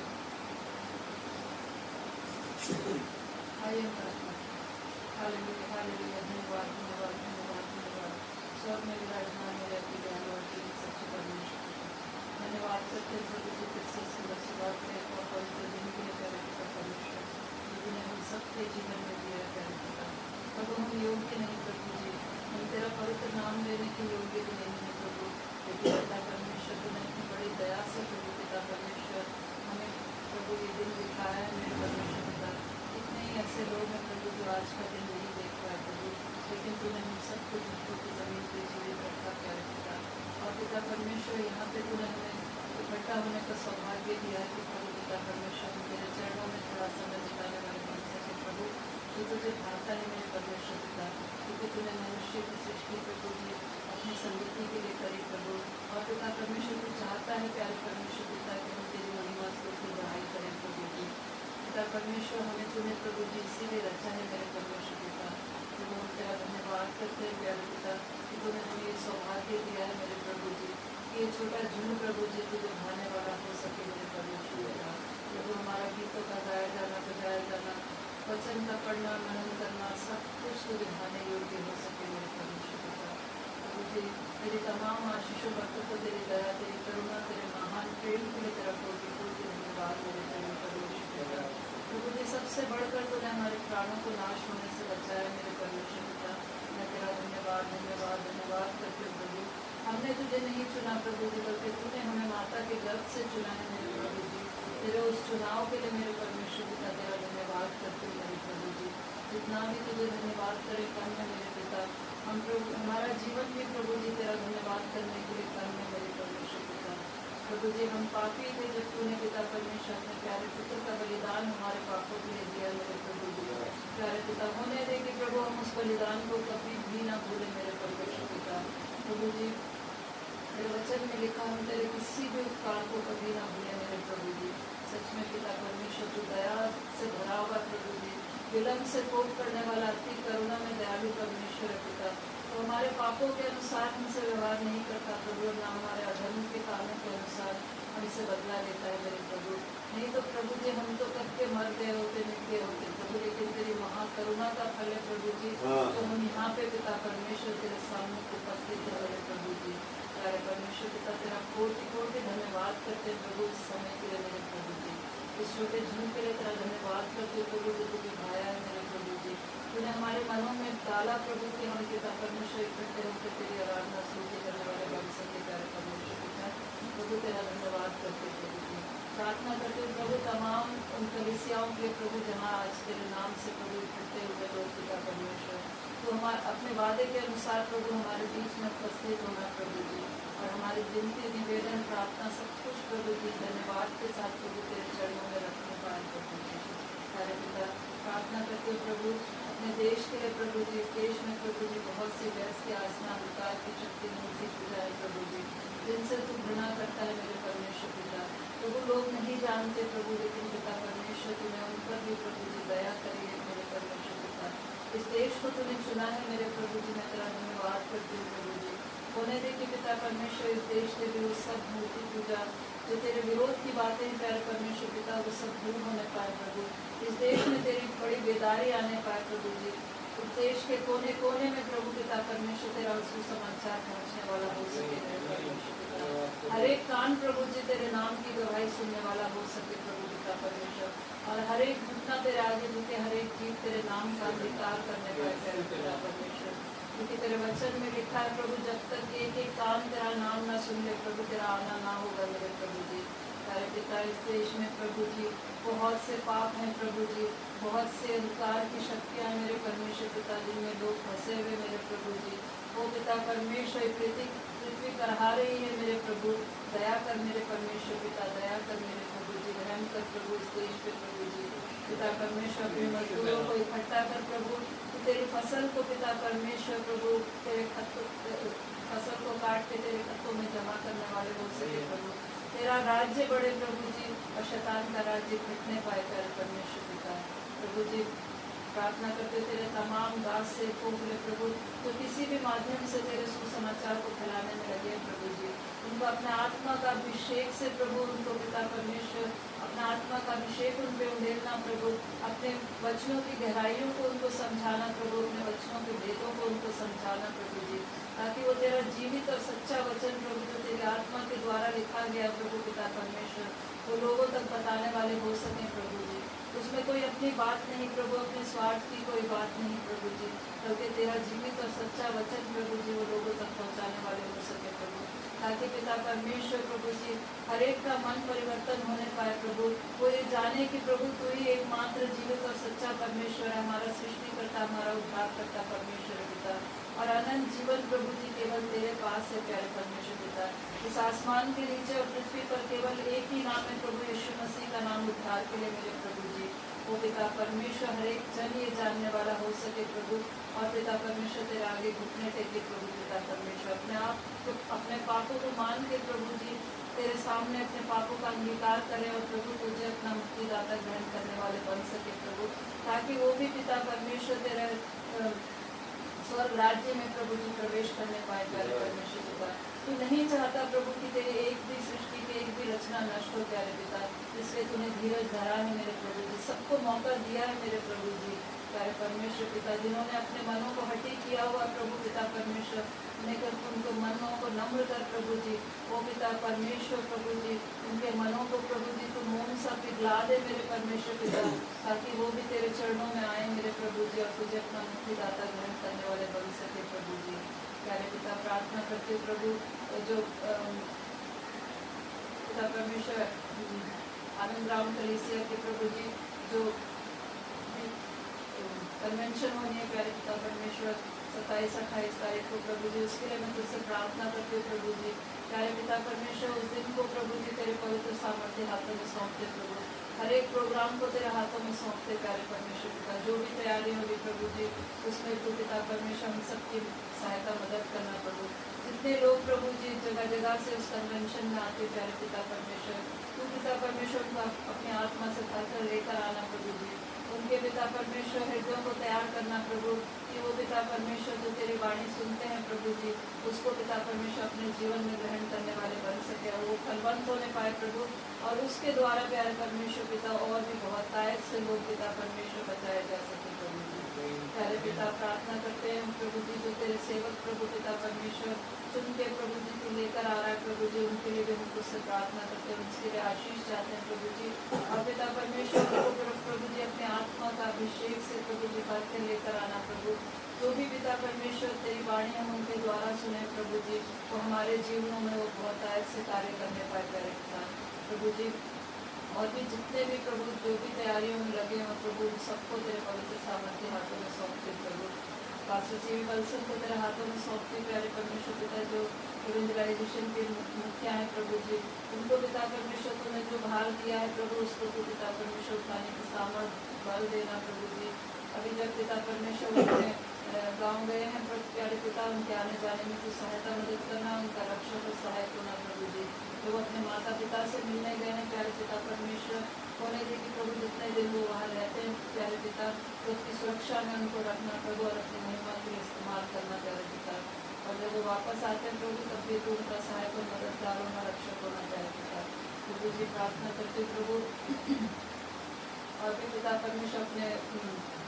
हालेलुया, हालेलुया, धन्यवाद, धन्यवाद, धन्यवाद, धन्यवाद। स्वर्ग में विराजमान मेरे अपने ज्ञान और जीवन सच्चे परमेश्वर का धन्यवाद करते हैं प्रभु जी, फिर से सुबह सुबह के और पवित्र दिन के लिए प्यारे पिता परमेश्वर, जिन्हें हम सबके जीवन में दिया प्यारे पिता। प्रभु हम योग्य नहीं प्रभु जी, हम तेरा पवित्र नाम लेने के योग्य भी नहीं है प्रभु, लेकिन पिता परमेश्वर तूने इतनी बड़ी दया से प्रभु पिता परमेश्वर हमें प्रभु ये दिन दिखाया है मेरे परमेश्वर पिता। इतने ही ऐसे लोग हैं प्रभु जो आज का दिन नहीं देख पाए प्रभु, लेकिन तूने हम सबको जिनको की जमीन पे जीवित रखा प्यारे पिता। और पिता परमेश्वर यहाँ पे तूने हमें इकट्ठा होने का सौभाग्य दिया है कि प्रभु पिता परमेश्वर हम तेरे चरणों में थोड़ा समय बिताने वाले बन सके प्रभु, जो तुझे भाता है मेरे परमेश्वर पिता, क्योंकि तूने मनुष्य की सृष्टि प्रभु जी अपनी संगति के लिए करी प्रभु। और पिता परमेश्वर तू चाहता है प्यारे परमेश्वर पिता कि हम तेरी महिमा स्तुति बढ़ाई करें प्रभु जी। पिता परमेश्वर हमें तूने प्रभु जी इसीलिए रचा है मेरे परमेश्वर पिता। प्रभु हम तेरा धन्यवाद करते हैं प्यारे पिता कि तूने हमें ये सौभाग्य दिया है मेरे प्रभु जी, ये छोटा झुंड प्रभु जी तुझे भाने वाला हो सके मेरे परमेश्वर पिता। प्रभु हमारा गीतों का गाया जाना, बजाया जाना, वचन का पढ़ना, मनन करना, सब कुछ तुझे भाने योग्य हो सके मेरे परमेश्वर पिता। प्रभु जी तेरी तमाम आशीषों भक्तों को तेरी दया, तेरी करुणा, तेरे महान प्रेम के लिए तेरा कोटि कोटि धन्यवाद मेरे परमेश्वर पिता। प्रभु जी सबसे बढ़कर तूने हमारे प्राणों को नाश होने से बचाया मेरे परमेश्वर पिता। मैं तेरा धन्यवाद धन्यवाद धन्यवाद करती हूँ प्रभु। हमने तुझे नहीं चुना प्रभु जी, बल्कि तूने हमें माता के गर्भ से चुना है मेरे प्रभु जी। तेरे उस चुनाव के लिए मेरे परमेश्वर पिता तेरा धन्यवाद करते हैं मेरे प्रभु जी। जितना भी तुझे धन्यवाद करे कम है मेरे पिता। हम प्रभु हमारा जीवन भी प्रभु जी तेरा धन्यवाद करने के लिए कम है मेरे परमेश्वर पिता। प्रभु जी हम पापी थे जब तूने पिता परमेश्वर अपने प्यारे पुत्र का बलिदान हमारे पापों के लिए दिया मेरे प्रभु जी। प्यारे पिता होने दे कि प्रभु हम उस बलिदान को कभी भी ना भूलें मेरे परमेश्वर पिता। प्रभु जी तेरे वचन में लिखा हम तेरे किसी भी उपकार को कभी ना भूलें मेरे प्रभु जी। सच में पिता परमेश्वर तू दया से भरा हुआ प्रभु जी, विलम्ब से कोप करने वाला, अति करुणा में दयालु परमेश्वर है पिता। तो हमारे पापों के अनुसार हमसे व्यवहार नहीं करता प्रभु, ना हमारे अधर्म के कामों के अनुसार हमसे बदला लेता है मेरे प्रभु। नहीं तो प्रभु जी हम तो कब के मर गए होते, मिट गए होते प्रभु, लेकिन तेरी महाकरुणा का फल है प्रभु जी, तो हम यहाँ पे पिता परमेश्वर तेरे सामने उपस्थित है मेरे प्रभु जी। प्यारे परमेश्वर पिता तेरा कोटि कोटि धन्यवाद करते प्रभु इस समय के लिए मेरे प्रभु जी। इस छोटे झुंड के लिए तेरा धन्यवाद करते प्रभु जो तुझे भाया है मेरे प्रभु जी। तूने हमारे मनों में डाला प्रभु कि हम पिता परमेश्वर इकट्ठे होकर तेरी आराधना स्तुति करने वाले बन सके प्यारे परमेश्वर पिता। प्रभु तेरा धन्यवाद करते प्रभु जी। प्रार्थना करते हुए प्रभु तमाम उन कलीसियाओं के प्रभु जहाँ आज तेरे नाम से प्रभु इकट्ठे हुए लोग पिता परमेश्वर, तो हमारे अपने वादे के अनुसार प्रभु हमारे बीच में उपस्थित होना प्रभु जी, और हमारी विनती निवेदन प्रार्थना सब कुछ प्रभु जी धन्यवाद के साथ प्रभु तेरे चरणों में रखने पाए प्रभु जी। सारे पिता प्रार्थना करते हुए प्रभु अपने देश के लिए प्रभु जी, देश में प्रभु जी बहुत सी बहस की आसना विकार की शक्ति मूर्ति पूजा है प्रभु जी, जिनसे तू घृणा करता है मेरे परमेश्वर पिता। प्रभु लोग नहीं जानते प्रभु, लेकिन पिता परमेश्वर तूने उन पर भी प्रभु जी दया करी है मेरे परमेश्वर पिता। इस देश को तूने चुना है मेरे प्रभु जी, मैं तेरा धन्यवाद करती हूँ प्रभु जी। होने दे कि पिता परमेश्वर इस देश के विरुद्ध सब मूर्ति पूजा जो तेरे विरोध की बातें प्यारे परमेश्वर पिता वो सब दूर होने पाए प्रभु। इस देश में तेरी बड़ी बेदारी आने पाए प्रभु जी। उस देश के कोने कोने में प्रभु पिता परमेश्वर तेरा सुसमाचार पहुँचने वाला हो सके मेरे परमेश्वर पिता। हर एक कान प्रभु जी तेरे नाम की गवाही सुनने वाला हो सके प्रभु पिता परमेश्वर। हर एक घटना तेरे आगे झुके, हर एक जीव तेरे नाम का अंगीकार करने पाए प्यारे पिता परमेश्वर। क्योंकि तेरे वचन में लिखा है प्रभु, जब तक एक एक कान तेरा नाम ना सुन ले प्रभु, तेरा आना ना होगा मेरे प्रभु जी। प्यारे पिता, इस देश में प्रभु जी बहुत से पाप हैं प्रभु जी, बहुत से अंधकार की शक्तियाँ हैं मेरे परमेश्वर पिता, जिनमें लोग फंसे हुए मेरे प्रभु जी। वो पिता परमेश्वर पृथ्वी करहा रही है मेरे प्रभु, दया कर मेरे परमेश्वर पिता, दया कर मेरे प्रभु जी, रहम कर प्रभु इस देश पे प्रभु जी। पिता परमेश्वर अपने मजदूरों को इकट्ठा कर प्रभु, तो तेरी फसल को पिता परमेश्वर प्रभु तेरे फसल को काट के तेरे खत्तों में जमा करने वाले हो सके प्रभु। तेरा राज्य बढ़े प्रभु जी, और शैतान का राज्य घटने पाए प्यारे परमेश्वर पिता। प्रभु जी प्रार्थना करते तेरे तमाम दास सेवकों के लिए प्रभु, जो किसी भी माध्यम से तेरे सुसमाचार को फैलाने में लगे प्रभु जी, उनको अपने आत्मा का अभिषेक से प्रभु, उनको पिता परमेश्वर अपना आत्मा का अभिषेक उन पे उंडेलना प्रभु, अपने वचनों की गहराइयों को उनको समझाना प्रभु, अपने वचनों के भेदों को उनको समझाना प्रभु जी, ताकि वो तेरा जीवित और सच्चा वचन प्रभु, जो तेरी आत्मा के द्वारा लिखा गया प्रभु पिता परमेश्वर, वो लोगों तक बताने वाले हो सकें प्रभु जी। उसमें कोई अपनी बात नहीं प्रभु, अपने स्वार्थ की कोई बात नहीं प्रभु जी, बल्कि तेरा जीवित और सच्चा वचन प्रभु जी वो लोगों तक पहुंचाने वाले हो सके प्रभु, ताकि पिता परमेश्वर प्रभु जी हर एक का मन परिवर्तन होने पाए प्रभु। वो ये जाने कि प्रभु तू ही एकमात्र जीवित और सच्चा परमेश्वर है, हमारा सृष्टिकर्ता, हमारा उद्धारकर्ता परमेश्वर पिता, और अनंत जीवन प्रभु जी केवल तेरे पास है प्यारे परमेश्वर पिता। इस आसमान के नीचे और पृथ्वी पर केवल एक ही नाम है प्रभु, यीशु मसीह का नाम उद्धार के लिए मेरे प्रभु जी। वो पिता परमेश्वर हर एक जन ये जानने वाला हो सके प्रभु, और पिता परमेश्वर तेरे आगे घुटने टेके प्रभु पिता परमेश्वर, अपने आप को अपने पापों को मान के प्रभु जी तेरे सामने अपने पापों का अंगीकार करें, और प्रभु तुझे अपना मुक्तिदाता ग्रहण करने वाले बन सके प्रभु, ताकि वो भी पिता परमेश्वर तेरे स्वर्ग राज्य में प्रभु जी प्रवेश करने पाए प्यारे परमेश्वर पिता। तू नहीं चाहता प्रभु कि तेरे एक भी सृष्टि की एक भी रचना नष्ट हो प्यारे पिता, इसलिए तूने धीरज धरा है मेरे प्रभु जी, सबको मौका दिया है मेरे प्रभु जी प्यारे परमेश्वर पिता, जिन्होंने अपने मनों को हटी किया हुआ प्रभु पिता परमेश्वर, उनको मनों को नम्र कर प्रभु जी, वो पिता परमेश्वर प्रभु जी उनके मनों को प्रभु जी तू मोम सा पिघला दे मेरे परमेश्वर पिता, ताकि वो भी तेरे चरणों में आए मेरे प्रभु जी, और तुझे अपना मुक्तिदाता ग्रहण करने वाले बन सके प्रभु जी। प्यारे पिता प्रार्थना करते प्रभु, जो पिता परमेश्वर आनंद राम कलीसिया के प्रभु जी जो कन्वेंशन होनी है प्यारे पिता परमेश्वर 27-28 तारीख को प्रभु जी, उसके लिए मैं तुझसे प्रार्थना करती हूँ प्रभु जी। प्यारे पिता परमेश्वर उस दिन को प्रभु जी तेरे पवित्र सामर्थ्य हाथों में सौंपते प्रभु, हर एक प्रोग्राम को तेरे हाथों में सौंपते प्यारे परमेश्वर पिता, जो भी तैयारी होगी प्रभु जी उसमें तू पिता परमेश्वर हम सबकी सहायता मदद करना प्रभु। जितने लोग प्रभु जी जगह जगह से उस कन्वेंशन में आते प्यारे पिता परमेश्वर, तू पिता परमेश्वर उनको अपनी आत्मा से भरकर लेकर आना प्रभु जी, उनके पिता परमेश्वर हृदयों को तैयार करना प्रभु, कि वो पिता परमेश्वर जो तेरी वाणी सुनते हैं प्रभु जी उसको पिता परमेश्वर अपने जीवन में ग्रहण करने वाले बन सके, और वो फलवंत होने पाए प्रभु, और उसके द्वारा प्यारे परमेश्वर पिता और भी बहुत तायत से लोग पिता परमेश्वर बचाए जा सके प्रभु जी। प्यारे पिता प्रार्थना करते हैं प्रभु जी, जो तेरे सेवक प्रभु पिता परमेश्वर चुन के प्रभु जी तू लेकर आ रहा है प्रभु जी, उनके लिए भी हम तुझसे प्रार्थना करते हैं, उनके लिए आशीष चाहते हैं प्रभु जी, और पिता परमेश्वर को प्रभु जी अपने आत्मा का अभिषेक से प्रभु जी भर के लेकर आना प्रभु, जो भी पिता परमेश्वर तेरी वाणी हम उनके द्वारा सुने प्रभु जी, वो हमारे जीवनों में वो बहुत आयत से कार्य करने पाए प्यारे पिता प्रभु जी। और भी जितने भी प्रभु जो भी तैयारियों में लगे हों प्रभु, सबको तेरे पवित्र सामर्थ्य हाथों में सौंपते प्रभु, पास्टर सीवी वल्सन को तेरे हाथों में सौंपते प्यारे परमेश्वर पिता, जो इवेंजलाइजेशन के मुखिया हैं प्रभु जी, उनको पिता परमेश्वर तूने जो भार दिया है प्रभु उसको तू पिता परमेश्वर उठाने की सामर्थ बल देना प्रभु जी। अभी जब पिता परमेश्वर अपने गाँव गए हैं प्यारे पिता, उनके आने जाने में तू सहायता मदद करना, उनका रक्षक और सहायक होना प्रभु जी। जो अपने माता पिता से मिलने गए हैं प्यारे पिता परमेश्वर, होने दे कि प्रभु जितने दिन वो वहाँ रहते हैं प्यारे पिता, तो उसकी सुरक्षा में उनको रखना प्रभु, और अपनी महिमा के लिए इस्तेमाल करना प्यारे पिता, और जब वो वापस आते हैं प्रभु तब भी तो उनका सहायक और मददगार होना, रक्षक होना प्यारे पिता प्रभु जी। प्रार्थना करते प्रभु, और भी पिता परमेश्वर अपने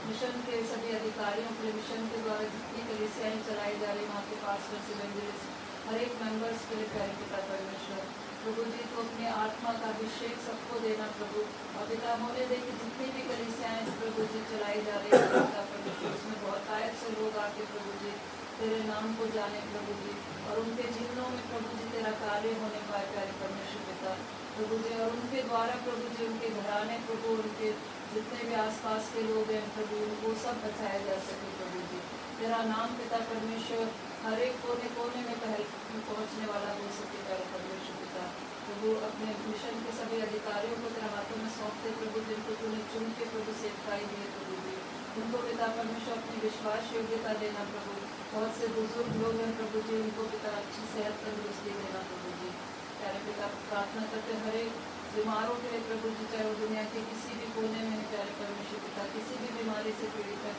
मिशन के सभी अधिकारियों के लिए, मिशन के द्वारा जितनी कलीसियाएं चलाई जा रही वहाँ के पास्टर्स इवेंजलिस्ट हर एक मेंबर्स के लिए प्यारे पिता परमेश्वर प्रभु जी तो अपने आत्मा का अभिषेक सबको देना प्रभु। और पिता होने दे कि जितनी भी कलीसियाएं प्रभु जी चलाई जा रही है पिता परमेश्वर, उसमें बहुत आयत से लोग आके प्रभु जी तेरे नाम को जाने प्रभु जी, और उनके जीवनों में प्रभु जी तेरा कार्य होने पाए प्यारे परमेश्वर पिता प्रभु जी। और उनके द्वारा प्रभु जी उनके घराने प्रभु, उनके जितने भी आसपास के लोग हैं प्रभु, उनको सब बचाया जा सके प्रभु जी। तेरा नाम पिता परमेश्वर हर एक कोने कोने में पहुंचने वाला हो सके प्यारे परमेश्वर पिता प्रभु। अपने मिशन के सभी अधिकारियों को तेरे हाथों में सौंपते प्रभु, जिनको तूने चुन के प्रभु सेवकाई दिए प्रभु जी, उनको पिता परमेश्वर अपनी विश्वास योग्यता देना प्रभु। बहुत से बुजुर्ग लोग हैं प्रभु जी, उनको पिता अच्छी सेहत तंदुरुस्ती देना प्रभु जी। प्यारे पिता प्रार्थना करते हर एक बीमारों के लिए प्रभु जी, चाहे वो दुनिया के किसी भी कोने में है प्यारे परमेश्वर पिता, किसी भी बीमारी से पीड़ित है,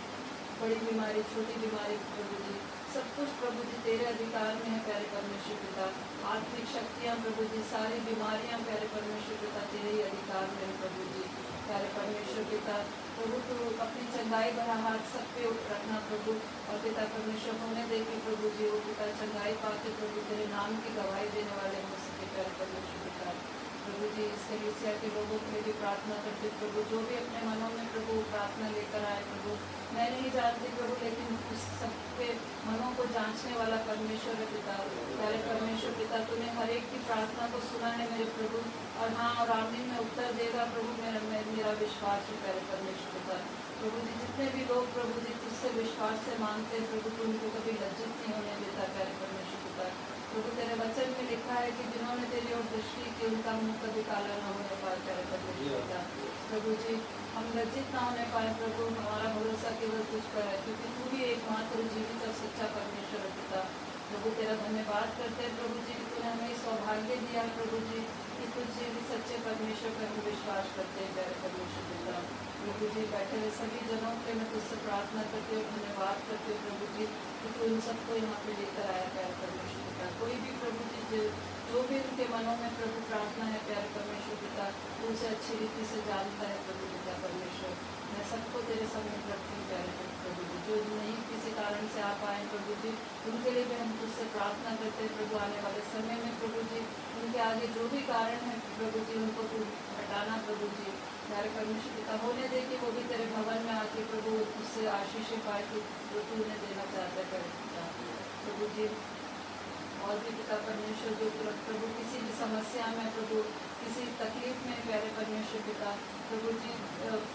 बड़ी बीमारी छोटी बीमारी प्रभु जी, सब कुछ प्रभु जी तेरे अधिकार में है प्यारे परमेश्वर पिता। आत्मिक शक्तियाँ प्रभु जी, सारी बीमारियाँ प्यारे परमेश्वर पिता तेरे ही अधिकार में है प्रभु जी। प्यारे परमेश्वर पिता प्रभु तू अपनी चंगाई भरा हाथ सब पे रखना प्रभु, और पिता परमेश्वर होने दे कि प्रभु जी वो पिता चंगाई पाके प्रभु तेरे नाम की गवाही देने वाले हो सके प्यारे परमेश्वर पिता प्रभु जी। इस कलीसिया के लोगों के लिए भी प्रार्थना करते प्रभु, जो भी अपने मनों में प्रभु प्रार्थना लेकर आए प्रभु, मैं नहीं जानती प्रभु, लेकिन उस सबके मनों को जांचने वाला परमेश्वर है पिता। प्यारे परमेश्वर पिता तूने हर एक की प्रार्थना को सुना है मेरे प्रभु, और हाँ और आमीन में उत्तर देगा प्रभु, मेरा विश्वास है प्यारे परमेश्वर पिता प्रभु जी। जितने भी लोग प्रभु जी तुझसे विश्वास से मांगते हैं प्रभु, तू उनको कभी लज्जित नहीं होने देता प्यारे परमेश्वर पिता प्रभु। तेरे वचन में लिखा है कि जिन्होंने तेरी ओर दृष्टि की उनका मुंह कभी काला न होने पाए प्यारे परमेश्वर पिता प्रभु जी। हम लज्जित ना होने पाए प्रभु, हमारा भरोसा केवल तुझ पर है, क्योंकि तू ही एकमात्र जीवित और सच्चा परमेश्वर है पिता प्रभु। तेरा धन्यवाद करते हैं प्रभु जी, तूने हमें सौभाग्य दिया प्रभु जी कि तुझ जीवित सच्चे परमेश्वर पर हम विश्वास करते हैं प्यारे परमेश्वर पिता प्रभु जी। बैठे हुए सभी जनों के मैं तुझसे प्रार्थना करती हूँ, धन्यवाद करती हूँ प्रभु जी कि तू इन सबको यहाँ पे लेकर आया प्यारे परमेश्वर पिता। कोई भी प्रभु जी जो भी उनके मनों में प्रभु प्रार्थना है प्यारे परमेश्वर पिता, तू उसे अच्छी रीति से जानता है प्रभु पिता परमेश्वर। मैं सबको तेरे सामने रखती हूँ प्यारे प्रभु जी, जो नहीं किसी कारण से आ पाए प्रभु जी, उनके लिए भी हम तुझसे प्रार्थना करते हैं प्रभु। आने वाले समय में प्रभु जी उनके आगे जो भी कारण है प्रभु जी, उनको तू हटाना प्रभु जी प्यारे परमेश्वर पिता। होने दे कि वो भी तेरे भवन में आके प्रभु उससे आशीष पाए कि जो तू उन्हें देना चाहता है प्यारे पिता प्रभु जी। और भी पिता परमेश्वर जो प्रभु किसी भी समस्या में प्रभु, किसी तकलीफ में प्यारे परमेश्वर पिता प्रभु जी,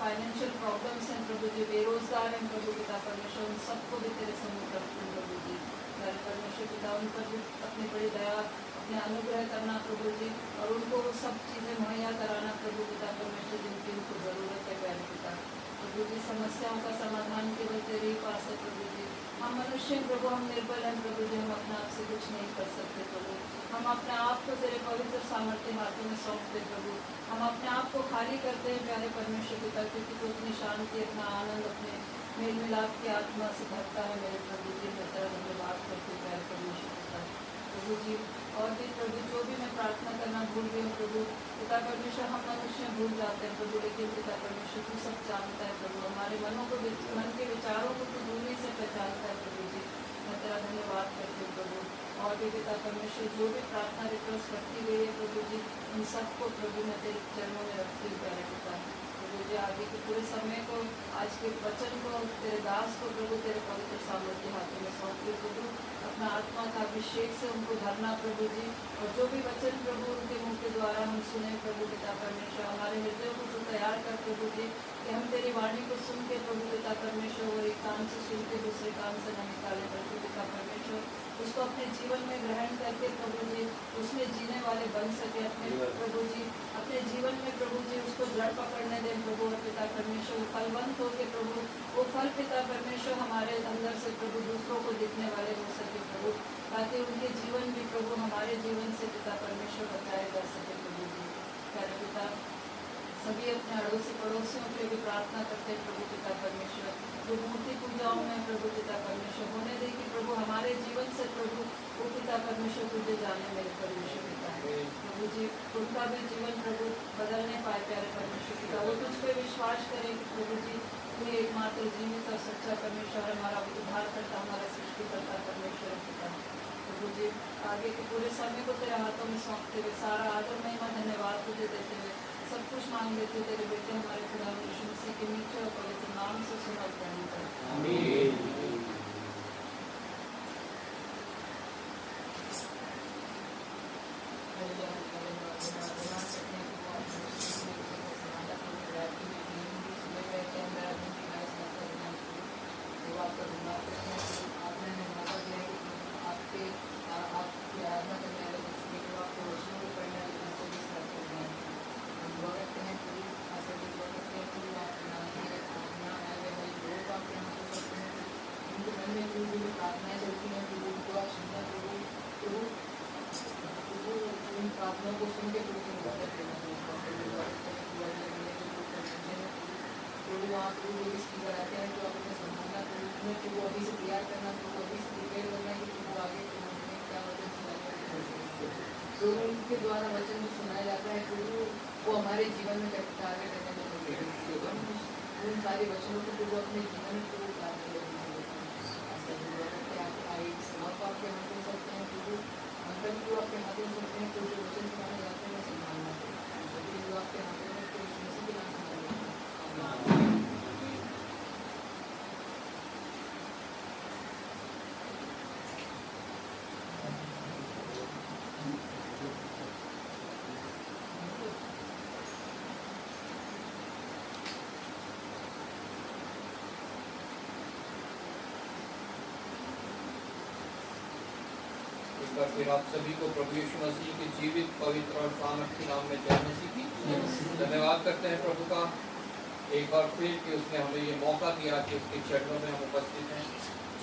फाइनेंशियल प्रॉब्लम्स हैं प्रभु जी, बेरोजगार हैं प्रभु पिता परमेश्वर, उन सबको भी तेरे सम्मुख रखते हैं प्रभु जी प्यारे परमेश्वर पिता। उन पर भी अपनी बड़ी दया अपने अनुग्रह करना प्रभु जी, और उनको वो सब चीज़ें मुहैया कराना प्रभु पिता परमेश्वर जिनकी उनको ज़रूरत है प्यारे पिता प्रभु जी। समस्याओं का समाधान केवल तेरे ही पास है प्रभु जी। हम मनुष्य प्रभु, हम निर्बल हैं प्रभु जी, हम अपने आप से कुछ नहीं कर सकते प्रभु। हम अपने आप को तेरे पवित्र सामर्थ्य हाथों में सौंपते प्रभु, हम अपने आप को खाली करते हैं प्यारे परमेश्वर पिता, क्योंकि तू अपनी शांति अपना आनंद अपने मेल मिलाप की आत्मा से भरता है मेरे प्रभु जी। मैं तेरा धन्यवाद करती हूँ प्यारे परमेश्वर पिता प्रभु जी। और भी प्रभु जो भी मैं प्रार्थना करना भूल गई हूँ प्रभु पिता परमेश्वर, हम मनुष्य भूल जाते हैं प्रभु, लेकिन पिता परमेश्वर तू सब जानता है प्रभु, हमारे मनों को मन के विचारों को तू दूरी से पहचानता है प्रभु जी। मैं तेरा धन्यवाद करती हूँ प्रभु। और भी पिता परमेश्वर जो भी प्रार्थना रिक्वेस्ट करती गई है प्रभु जी, उन सबको प्रभु मैं तेरे चरणों में रखती हूँ प्यारे पिता प्रभु जी। आगे के पूरे समय को, आज के वचन को, तेरे दास को प्रभु तेरे पवित्र सामर्थ्य हाथों में सौंपती हूँ प्रभु। अपना आत्मा का अभिषेक से उनको भरना प्रभु जी, और जो भी वचन प्रभु उनके मुंह के द्वारा हम सुने प्रभु पिता परमेश्वर, हमारे हृदय को तो तैयार कर प्रभु जी कि हम तेरी वाणी को सुन के प्रभु पिता परमेश्वर, और एक कान से सुन के दूसरे कान से न निकाले प्रभु पिता परमेश्वर, उसको अपने जीवन में ग्रहण करके प्रभु जी उसमें जीने वाले बन सके अपने प्रभु जी, अपने जीवन में प्रभु जी उसको जड़ पकड़ने दें प्रभु। और पिता परमेश्वर फलवंत हो के प्रभु वो फल पिता परमेश्वर हमारे अंदर से प्रभु दूसरों को दिखने वाले हो सके प्रभु, ताकि उनके जीवन भी प्रभु हमारे जीवन से पिता परमेश्वर बताया जा सके प्रभु जी प्यारे पिता। सभी अपने अड़ोसी पड़ोसियों के लिए भी प्रार्थना करते हैं प्रभु पिता परमेश्वर, जो मूर्ति पूजाओं में प्रभु पिता परमेश्वर होने दे कि प्रभु हमारे जीवन से प्रभु वो पिता परमेश्वर तुझे जाने मेरे परमेश्वर पिता प्रभु जी, उनका भी जीवन प्रभु बदलने पाए प्यारे परमेश्वर पिता। वो तुझ पर विश्वास करें कि प्रभु जी तू एकमात्र जीवित और सच्चा परमेश्वर, हमारा उद्धार करता, हमारा सृष्टि करता परमेश्वर पिता प्रभु जी आगे के पूरे समय को तेरे हाथों में सौंपते हुए सारा आदर महिमा धन्यवाद तुझे देते हुए सब कुछ मांग लेते हुए तेरे बेटे हमारे खुदा यीशु मसीह के मीठे और पवित्र नाम से सुना ग्रहण कर आमीन। प्रार्थना को सुन के प्रभु वहाँ प्रभु इसकी कराते हैं तो अपने संभालना प्रभु अभी से तैयार करना प्रभु अभी से प्रिपेयर करना कि प्रभु आगे क्या वचन सुनाएगा तो उनके द्वारा वचन जो सुनाया जाता है प्रभु वो हमारे जीवन में कार्य करने में उन सारे वचनों को प्रभु अपने जीवन में प्रभु कार्य करने आपके हाथों सकते हैं प्रभु अंतर को आपके हाथों सकते हैं प्रभु वचन सुनाने जाते हैं संभालना सभी लोग आपके हाथों में प्रभु मसीह के नाम संभालना फिर आप सभी को प्रभु यीशु मसीह के जीवित पवित्र और सामर्थ्य नाम में जय मसीह की धन्यवाद करते हैं प्रभु का एक बार फिर कि उसने हमें ये मौका दिया कि उसके चरणों में हम उपस्थित हैं।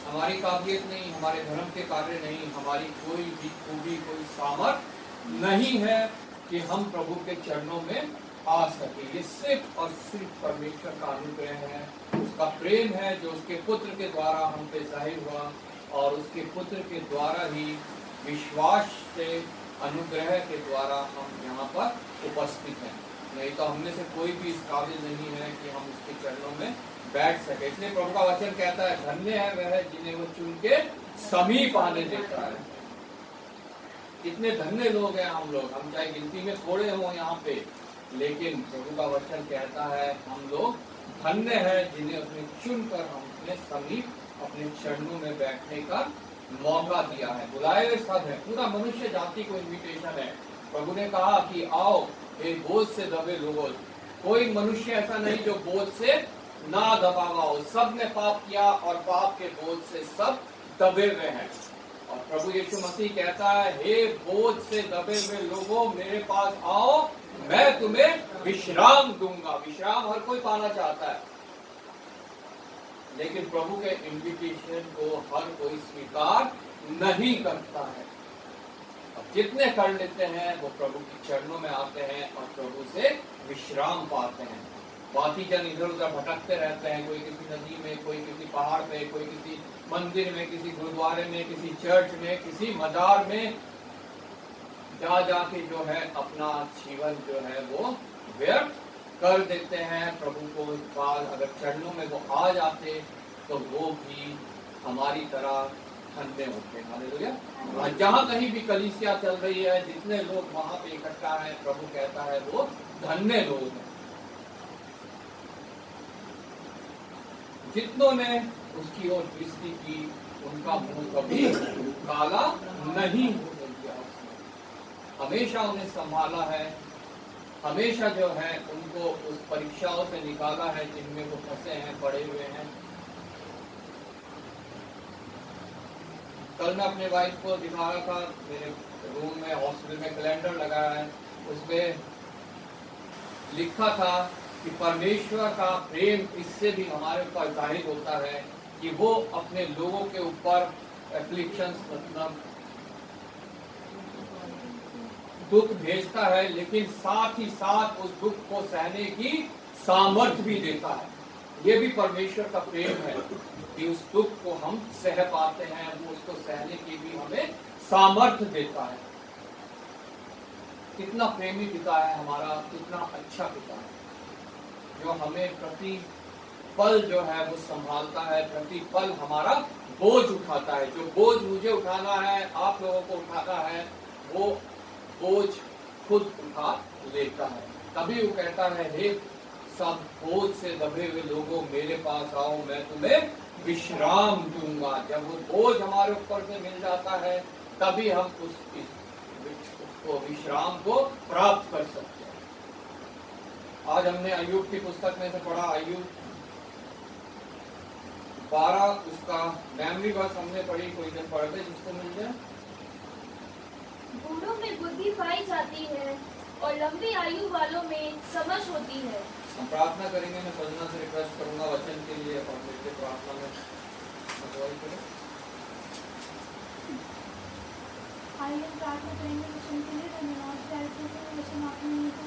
हमारी काबिलियत नहीं, हमारे धर्म के कार्य नहीं, हमारी कोई भी खूबी कोई सामर्थ्य नहीं है कि हम प्रभु के चरणों में आ सके। ये सिर्फ और सिर्फ परमेश्वर का अनुग्रह है, उसका प्रेम है जो उसके पुत्र के द्वारा हम पे जाहिर हुआ और उसके पुत्र के द्वारा ही विश्वास से अनुग्रह के द्वारा हम यहाँ पर उपस्थित हैं। नहीं तो हमने से कोई भी इस काबिल नहीं है कि हम उसके चरणों में बैठ सके। इसलिए प्रभु का वचन कहता है धन्य है वह जिन्हें वो चुन के समीप आने देता है। कितने धन्य लोग हैं हम लोग, हम चाहे गिनती में थोड़े हों यहाँ पे, लेकिन प्रभु का वचन कहता है हम लोग धन्य है जिन्हें अपने चुनकर हम अपने समीप अपने चरणों में बैठने का मौका दिया है। बुलाए हुए सब है, पूरा मनुष्य जाति को इन्विटेशन है। प्रभु ने कहा कि आओ हे बोझ से दबे लोगों, कोई मनुष्य ऐसा नहीं जो बोझ से ना दबा हुआ हो। सब ने पाप किया और पाप के बोझ से सब दबे हुए हैं। और प्रभु यीशु मसीह कहता है हे बोझ से दबे हुए लोगों मेरे पास आओ, मैं तुम्हें विश्राम दूंगा। विश्राम हर कोई पाना चाहता है, लेकिन प्रभु के इन्विटेशन को हर कोई स्वीकार नहीं करता है। अब जितने कर लेते हैं वो प्रभु के चरणों में आते हैं और प्रभु से विश्राम पाते हैं। बाकी जन इधर उधर भटकते रहते हैं, कोई किसी नदी में, कोई किसी पहाड़ पे, कोई किसी मंदिर में, किसी गुरुद्वारे में, किसी चर्च में, किसी मजार में जा जाके जो है अपना जीवन जो है वो व्यर्थ कर देते हैं। प्रभु को बाद अगर चरणों में वो आ जाते तो वो भी हमारी तरह धन्य होते हैं। हालेलुया। जहाँ कहीं भी कलीसिया चल रही है, जितने लोग वहां पे इकट्ठा है, प्रभु कहता है वो धन्य लोग हैं। जितनों ने उसकी ओर दृष्टि की उनका मुंह कभी काला नहीं हो गया। हमेशा उन्हें संभाला है, हमेशा जो है उनको उस परीक्षाओं से निकाला है जिनमें वो फंसे हैं, पड़े हुए हैं। कल मैं अपने वाइफ को दिखा रहा था, मेरे रूम में हॉस्पिटल में कैलेंडर लगाया है, उसमें लिखा था कि परमेश्वर का प्रेम इससे भी हमारे ऊपर जाहिर होता है कि वो अपने लोगों के ऊपर एफ्लिक्शंस मतलब दुख भेजता है, लेकिन साथ ही साथ उस दुख को सहने की सामर्थ्य भी देता है। ये भी परमेश्वर का प्रेम है कि उस दुख को हम सह पाते हैं, वो उसको सहने की भी हमें सामर्थ्य देता है। कितना प्रेमी पिता है हमारा, कितना अच्छा पिता है जो हमें प्रति पल जो है वो संभालता है, प्रति पल हमारा बोझ उठाता है। जो बोझ मुझे उठाना है, आप लोगों को उठाना है, वो बोझ खुद उठा लेता है। तभी वो कहता है, हे सब बोझ से दबे हुए लोगों, मेरे पास आओ, मैं तुम्हें विश्राम दूंगा। जब वो बोझ हमारे ऊपर से मिल जाता है, तभी हम उसको विश्राम को प्राप्त कर सकते हैं। आज हमने अय्यूब की पुस्तक में से पढ़ा, अय्यूब 12 उसका मेमोरी वर्स हमने पढ़ी, कोई दिन पढ़ दे जिसको मिल जाए। बूढ़ों में बुद्धि पाई जाती है और लंबी आयु वालों में समझ होती है। हम प्रार्थना करेंगे। मैं सजना से रिक्वेस्ट करूंगा वचन के लिए और मिलकर प्रार्थना में अगुवाई करें। आइए हम प्रार्थना करेंगे वचन के लिए। धन्यवाद प्यारे प्रभु, वचन आपने मुझे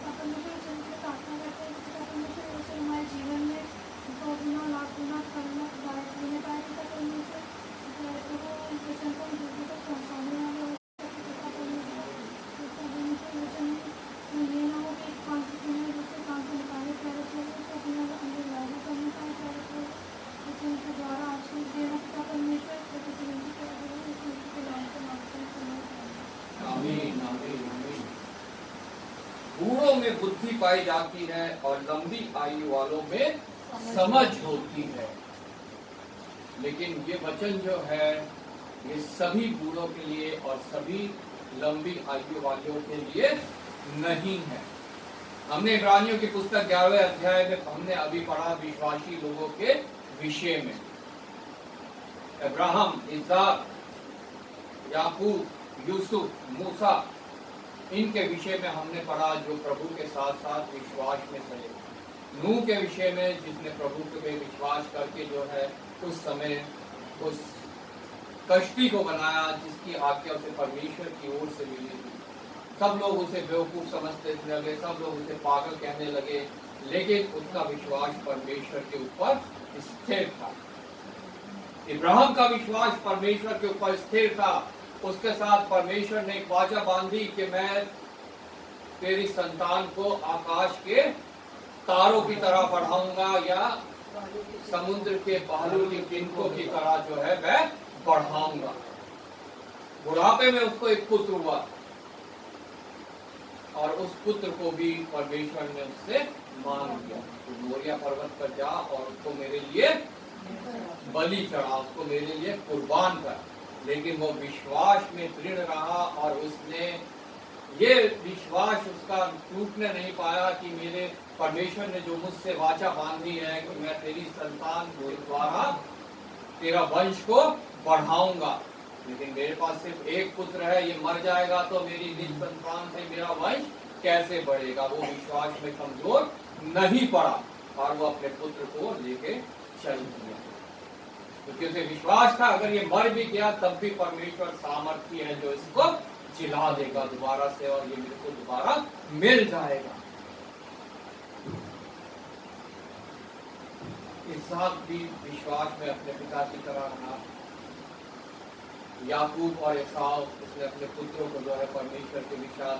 अपन मुझे वचन के लिए प्रार्थना करते हैं कि अपन मुझे वचन हमारे जीवन में गुना लाभ गुना करना देने पाए तथा परमेश्वर प्यारे प्रभु वचन को दूसरों तक पहुँचाने वाले वचन ये ना हो कि काम में दूसरे काम को निकाले प्यारे प्रभु को अपने अंदर लागू करने पाए प्यारे प्रभु वचन के द्वारा आशीष देना तथा परमेश्वर प्रतिनिधि के नाम से मांगते हैं। आमीन आमीन आमीन। बूढ़ों में बुद्धि पाई जाती है और लंबी आयु वालों में समझ होती है। लेकिन ये वचन जो है ये सभी बूढ़ों के लिए और सभी लंबी आयु वालों के लिए नहीं है। हमने इब्रानियों की पुस्तक 11वें अध्याय में हमने अभी पढ़ा विश्वासी लोगों के विषय में। अब्राहम, इसहाक, याकूब, यूसुफ, मूसा, इनके विषय में हमने पढ़ा जो प्रभु के साथ साथ विश्वास में चले। नूह के विषय में जिसने प्रभु पे विश्वास करके जो है उस समय उस कश्ती को बनाया जिसकी आज्ञा उसे परमेश्वर की ओर से मिली थी। सब लोग उसे बेवकूफ समझते लगे, सब लोग उसे पागल कहने लगे, लेकिन उसका विश्वास परमेश्वर के ऊपर स्थिर था। इब्राहिम का विश्वास परमेश्वर के ऊपर स्थिर था। उसके साथ परमेश्वर ने एक वाचा बांधी कि मैं तेरी संतान को आकाश के तारों की तरह बढ़ाऊंगा या समुद्र के बालू की तिनकों की तरह जो है मैं बढ़ाऊंगा। बुढ़ापे में उसको एक पुत्र हुआ और उस पुत्र को भी परमेश्वर ने उससे मांग लिया, तो मोरिया पर्वत पर जा और उसको मेरे लिए बलि चढ़ा, उसको मेरे लिए कुर्बान कर। लेकिन वो विश्वास में दृढ़ रहा और उसने ये विश्वास उसका टूटने नहीं पाया कि मेरे परमेश्वर ने जो मुझसे वाचा बांधी है कि मैं तेरी संतान के द्वारा तेरा वंश को बढ़ाऊंगा, लेकिन मेरे पास सिर्फ एक पुत्र है, ये मर जाएगा तो मेरी निज संतान से मेरा वंश कैसे बढ़ेगा। वो विश्वास में कमजोर नहीं पड़ा और वो अपने पुत्र को लेके चल दिया, क्योंकि उसे विश्वास था अगर ये मर भी गया तब भी परमेश्वर सामर्थ्य है जो इसको जिला देगा दोबारा से और ये मेरे को दोबारा मिल जाएगा। इसहाक भी विश्वास में अपने पिता की तरह रहा। याकूब और एसाव, उसने अपने पुत्रों को जो है परमेश्वर के विश्वास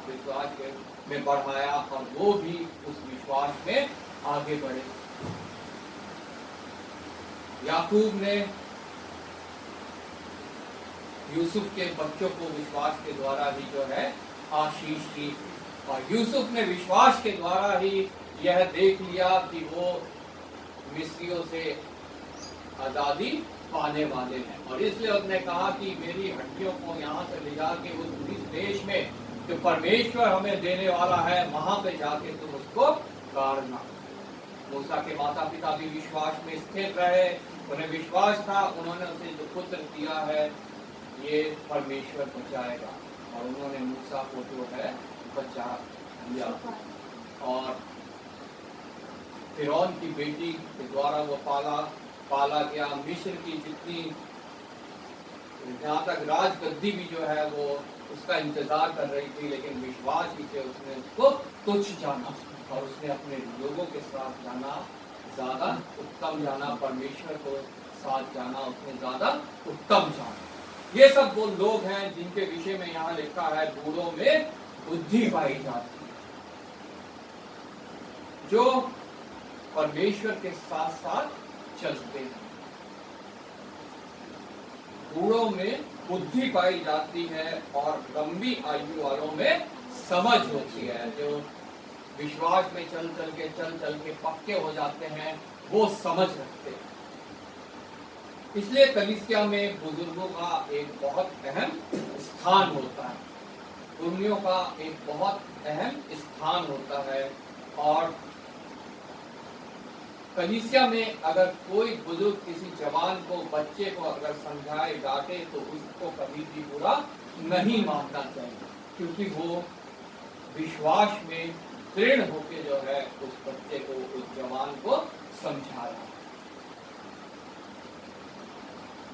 में बढ़ाया और वो भी उस विश्वास में आगे बढ़े। याकूब ने यूसुफ के बच्चों को विश्वास के द्वारा ही जो है आशीष दी और यूसुफ ने विश्वास के द्वारा ही यह देख लिया कि वो मिस्रियों से आजादी पाने वाले हैं और इसलिए उसने कहा कि मेरी हड्डियों को यहाँ से ले जाके उस देश में जो परमेश्वर हमें देने वाला है वहां पे जाके तुम उसको गाड़ना। मूसा के माता पिता भी विश्वास में स्थिर रहे, उन्हें विश्वास था, उन्होंने उसे जो पुत्र दिया है ये परमेश्वर बचाएगा और उन्होंने मूसा को जो है बचा दिया। और फिरौन की बेटी के द्वारा वो पाला गया। मिस्र की जितनी जहाँ तक राजगद्दी भी जो है वो उसका इंतजार कर रही थी, लेकिन विश्वास ही से उसने उसको तुच्छ जाना और उसने अपने लोगों के साथ जाना ज्यादा उत्तम जाना, परमेश्वर को साथ जाना उसने ज्यादा उत्तम जाना। ये सब वो लोग हैं जिनके विषय में यहाँ लिखा है बूढ़ों में बुद्धि पाई जाती है। जो परमेश्वर के साथ साथ चलते हैं। बूढ़ों में बुद्धि पाई जाती है और लंबी आयु वालों में समझ होती है। जो विश्वास में चल चल के पक्के हो जाते हैं, वो समझ रखते हैं। इसलिए कलीसिया में बुजुर्गों का एक बहुत अहम स्थान होता है, उर्मियों का एक बहुत अहम स्थान होता है। और कलीसिया में अगर कोई बुजुर्ग किसी जवान को, बच्चे को अगर समझाए, डांटे, तो उसको कभी भी बुरा नहीं मानना चाहिए, क्योंकि वो विश्वास में दृढ़ होके जो है उस बच्चे को, उस जवान को समझा रहा है।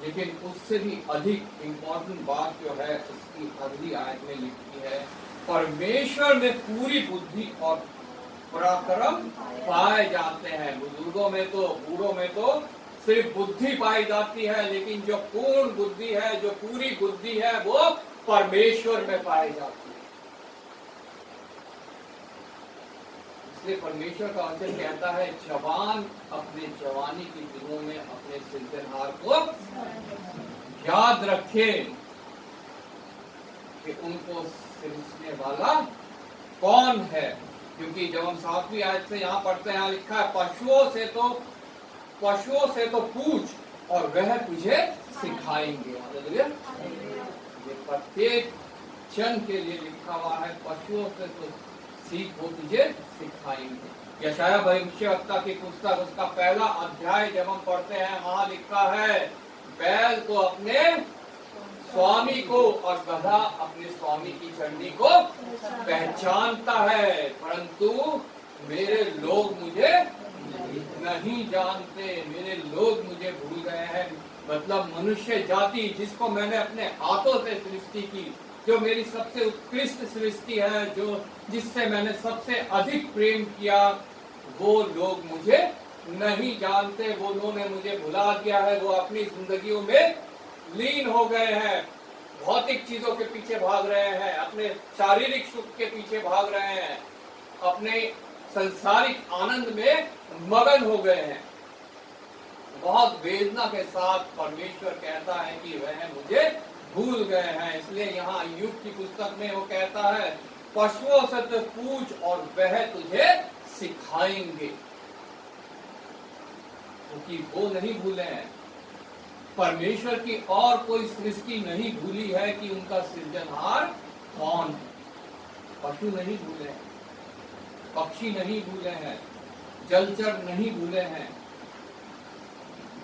लेकिन उससे भी अधिक इम्पोर्टेंट बात जो है उसकी अगली आयत में लिखी है, परमेश्वर में पूरी बुद्धि और पराक्रम पाए जाते हैं। बुजुर्गों में तो, बूढ़ों में तो सिर्फ बुद्धि पाई जाती है, लेकिन जो पूर्ण बुद्धि है, जो पूरी बुद्धि है, वो परमेश्वर में पाई जाती है। इसलिए परमेश्वर का वचन कहता है, जवान अपने जवानी के दिनों में अपने सृजनहार को याद रखे कि उनको सृजने वाला कौन है। क्योंकि जब हम 7वीं आयत से यहाँ पढ़ते हैं, यहाँ लिखा है, पशुओं से तो पूछ और वह तुझे सिखाएंगे। हालेलुया। ये प्रत्येक जन के लिए लिखा हुआ है, पशुओं से तो सीख, वो तुझे सिखाएंगे। यशायाह भविष्यवक्ता की पुस्तक, उसका पहला अध्याय जब हम पढ़ते हैं, वहां लिखा है, बैल तो अपने स्वामी को और गधा अपने स्वामी की चंडी को पहचानता है, परंतु मेरे लोग मुझे नहीं जानते, मेरे लोग मुझे भूल गए हैं। मतलब मनुष्य जाति जिसको मैंने अपने हाथों से सृष्टि की, जो मेरी सबसे उत्कृष्ट सृष्टि है, जो जिससे मैंने सबसे अधिक प्रेम किया, वो लोग मुझे नहीं जानते, वो लोगों ने मुझे भुला दिया है। वो अपनी जिंदगियों में लीन हो गए हैं, भौतिक चीजों के पीछे भाग रहे हैं, अपने शारीरिक सुख के पीछे भाग रहे हैं, अपने संसारिक आनंद में मगन हो गए हैं। बहुत वेदना के साथ परमेश्वर कहता है कि वह मुझे भूल गए हैं। इसलिए यहाँ अय्यूब की पुस्तक में वो कहता है, पशुओं से तो पूछ और वह तुझे सिखाएंगे, क्योंकि वो नहीं भूले हैं। परमेश्वर की और कोई सृष्टि नहीं भूली है कि उनका सृजनहार कौन है। पशु नहीं भूले हैं, पक्षी नहीं भूले हैं, जलचर नहीं भूले हैं,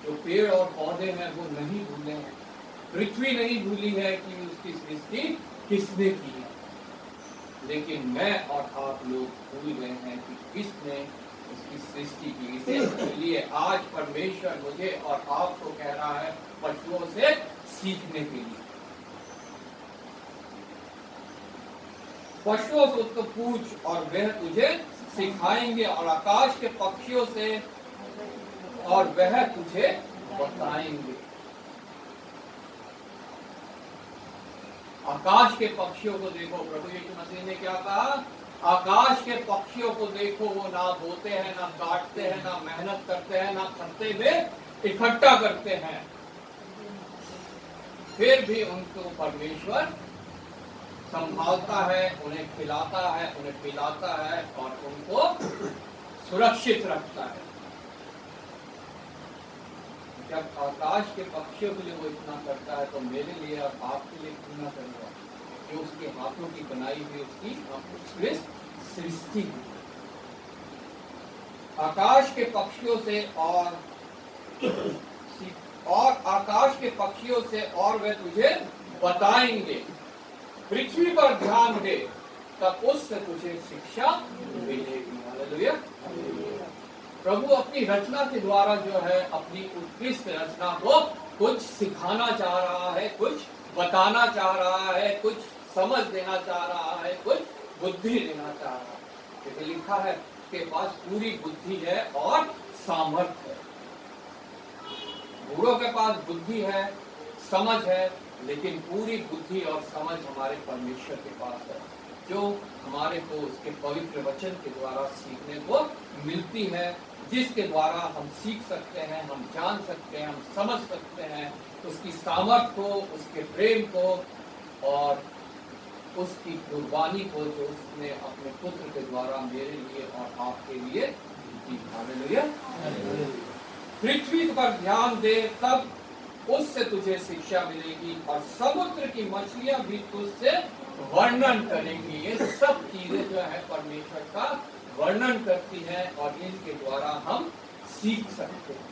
जो पेड़ और पौधे हैं वो नहीं भूले हैं, पृथ्वी नहीं भूली है कि उसकी सृष्टि किसने की है। लेकिन मैं और आप लोग भूल गए हैं कि किसने उसकी सृष्टि की। इसलिए आज परमेश्वर मुझे और आपको कह रहा है, पशुओं से सीखने के लिए। पशुओं से तो पूछ और वह तुझे सिखाएंगे, और आकाश के पक्षियों से और वह तुझे बताएंगे। आकाश के पक्षियों को देखो, प्रभु यीशु मसीह ने क्या कहा, आकाश के पक्षियों को देखो, वो ना बोते हैं, ना काटते हैं, ना मेहनत करते हैं, ना खत्ते में इकट्ठा करते हैं, फिर भी उनको परमेश्वर संभालता है, उन्हें खिलाता है, उन्हें पिलाता है और उनको सुरक्षित रखता है। जब आकाश के पक्षियों के लिए वो इतना करता है, तो मेरे लिए और आपके लिए क्यों ना करेगा, जो उसके हाथों की बनाई हुई उसकी सृष्टि है। आकाश के पक्षियों से और आकाश के पक्षियों से और वे तुझे बताएंगे। पृथ्वी पर ध्यान दे, तब उससे तुझे शिक्षा मिलेगी। हालेलुया। प्रभु अपनी रचना के द्वारा जो है अपनी उत्कृष्ट रचना को कुछ सिखाना चाह रहा है, कुछ बताना चाह रहा है, कुछ समझ देना चाह रहा है, कुछ बुद्धि देना चाह रहा है। जैसे लिखा है, उसके पास पूरी बुद्धि है और सामर्थ्य है। बूढ़ों के पास बुद्धि है, समझ है, लेकिन पूरी बुद्धि और समझ हमारे परमेश्वर के पास है, जो हमारे को उसके पवित्र वचन के द्वारा सीखने को मिलती है, जिसके द्वारा हम सीख सकते हैं, हम जान सकते हैं, हम समझ सकते हैं उसकी सामर्थ को, उसके प्रेम को और उसकी कुर्बानी को जो उसने अपने पुत्र के द्वारा मेरे लिए और आपके लिए दी। हालेलुया। पृथ्वी पर ध्यान दे, तब उससे तुझे शिक्षा मिलेगी और समुद्र की मछलियां भी तुझसे वर्णन करेंगी। ये सब चीजें जो है परमेश्वर का वर्णन करती हैं और इनके द्वारा हम सीख सकते हैं।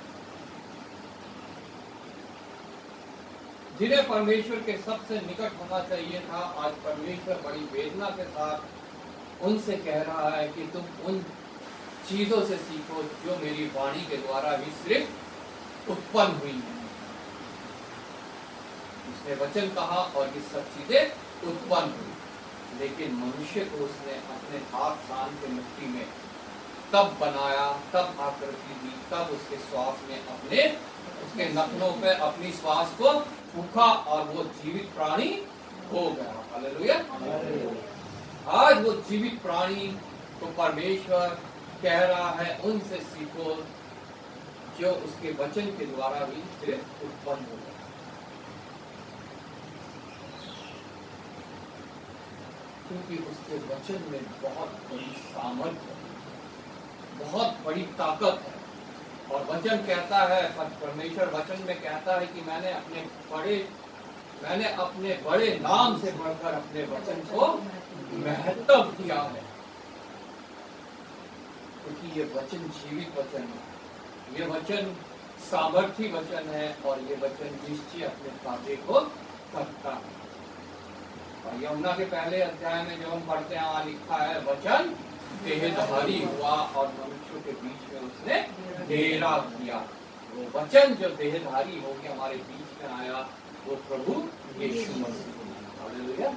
जिन्हें परमेश्वर के सबसे निकट होना चाहिए था, आज परमेश्वर बड़ी वेदना के साथ उनसे कह रहा है कि तुम उन चीजों से सीखो जो मेरी वाणी के द्वारा ही सिर्फ उत्पन्न हुई है। उसने वचन कहा और ये सब चीजें उत्पन्न हुई, लेकिन मनुष्य को उसने अपने हाथ सान के मिट्टी में तब बनाया, तब आकृति दी, तब उसके श्वास में अपने उसके नखनों पे अपनी श्वास को फूंका और वो जीवित प्राणी हो गया। हालेलुया। आज वो जीवित प्राणी को परमेश्वर कह रहा है उनसे सीखो जो उसके वचन के द्वारा भी सिर्फ उत्पन्न हो गया। क्योंकि उसके वचन में बहुत बड़ी सामर्थ्य है, बहुत बड़ी ताकत है। और वचन कहता है, परमेश्वर वचन में कहता है कि मैंने अपने बड़े नाम से बढ़कर अपने वचन को महत्व दिया है, क्योंकि ये वचन जीवित वचन है, ये वचन सामर्थी वचन है और ये वचन निश्चय अपने कार्य को करता है। और यूहन्ना के पहले अध्याय में जो हम पढ़ते हैं वहां लिखा है वचन देहधारी हुआ और मनुष्यों के बीच में उसने डेरा किया। वो वचन जो देहधारी हो गया हमारे बीच में आया, वो प्रभु यीशु मसीह। हालेलुया।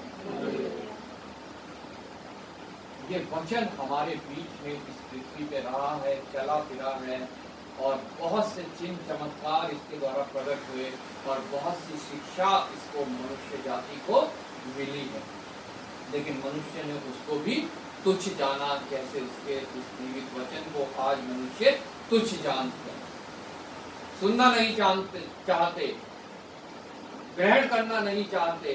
ये वचन हमारे बीच में इस पृथ्वी पे रहा है, चला फिरा है और बहुत से चिन्ह चमत्कार इसके द्वारा प्रकट हुए और बहुत सी शिक्षा इसको मनुष्य जाति को मिली है, लेकिन मनुष्य ने उसको भी तुच्छ जाना। कैसे उसके उस जीवित वचन को आज मनुष्य तुच्छ जानते हैं, सुनना नहीं चाहते, ग्रहण करना नहीं चाहते,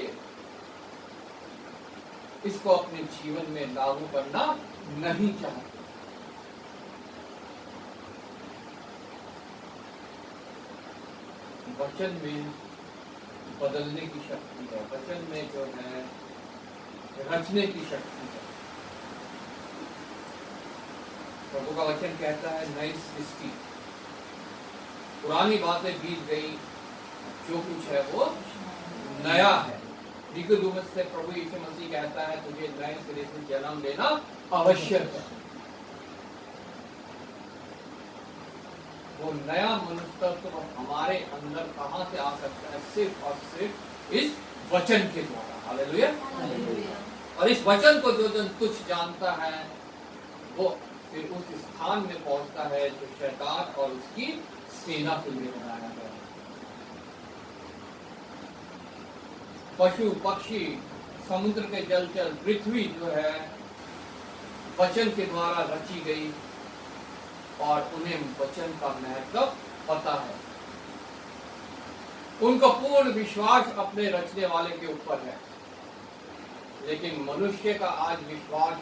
इसको अपने जीवन में लागू करना नहीं चाहते। वचन में बदलने की शक्ति है, वचन में जो है रचने की शक्ति है। प्रभु का वचन कहता है नई सृष्टि, पुरानी बातें बीत गई, जो कुछ है वो नया है। निकोदेमुस से प्रभु यीशु मसीह कहता है तुझे नए सिरे से जन्म लेना आवश्यक है। वो नया मनुष्यत्व तो हमारे अंदर कहां से आ सकता है? सिर्फ और सिर्फ इस वचन के द्वारा। हालेलुया। और इस वचन को जो जन तुच्छ जानता है वो फिर उस स्थान में पहुंचता है जो शैतान और उसकी सेना के लिए बनाया गया। पशु पक्षी, समुद्र के जलचर, पृथ्वी जो है वचन के द्वारा रची गई और उन्हें वचन का महत्व पता है। उनका पूर्ण विश्वास अपने रचने वाले के ऊपर है, लेकिन मनुष्य का आज विश्वास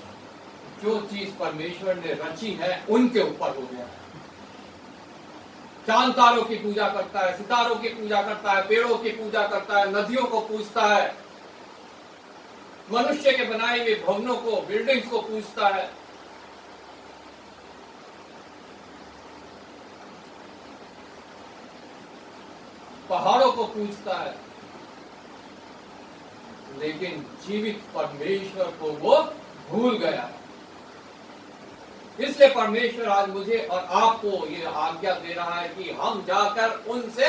जो चीज परमेश्वर ने रची है उनके ऊपर हो गया है। चांद तारों की पूजा करता है, सितारों की पूजा करता है, पेड़ों की पूजा करता है, नदियों को पूजता है, मनुष्य के बनाए हुए भवनों को, बिल्डिंग्स को पूजता है। पहाड़ों को पूजता है, लेकिन जीवित परमेश्वर को वो भूल गया। इसलिए परमेश्वर आज मुझे और आपको ये आज्ञा दे रहा है कि हम जाकर उनसे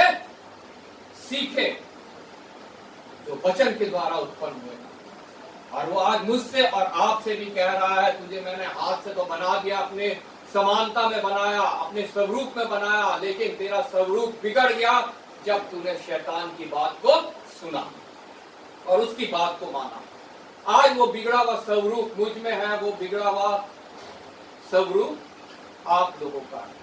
सीखें जो वचन के द्वारा उत्पन्न हुए। और वो आज मुझसे और आपसे भी कह रहा है तुझे मैंने हाथ से तो बना दिया, अपने समानता में बनाया, अपने स्वरूप में बनाया, लेकिन तेरा स्वरूप बिगड़ गया जब तूने शैतान की बात को सुना और उसकी बात को माना। आज वो बिगड़ा हुआ स्वरूप मुझ में है, वो बिगड़ा हुआ स्वरूप आप लोगों का है।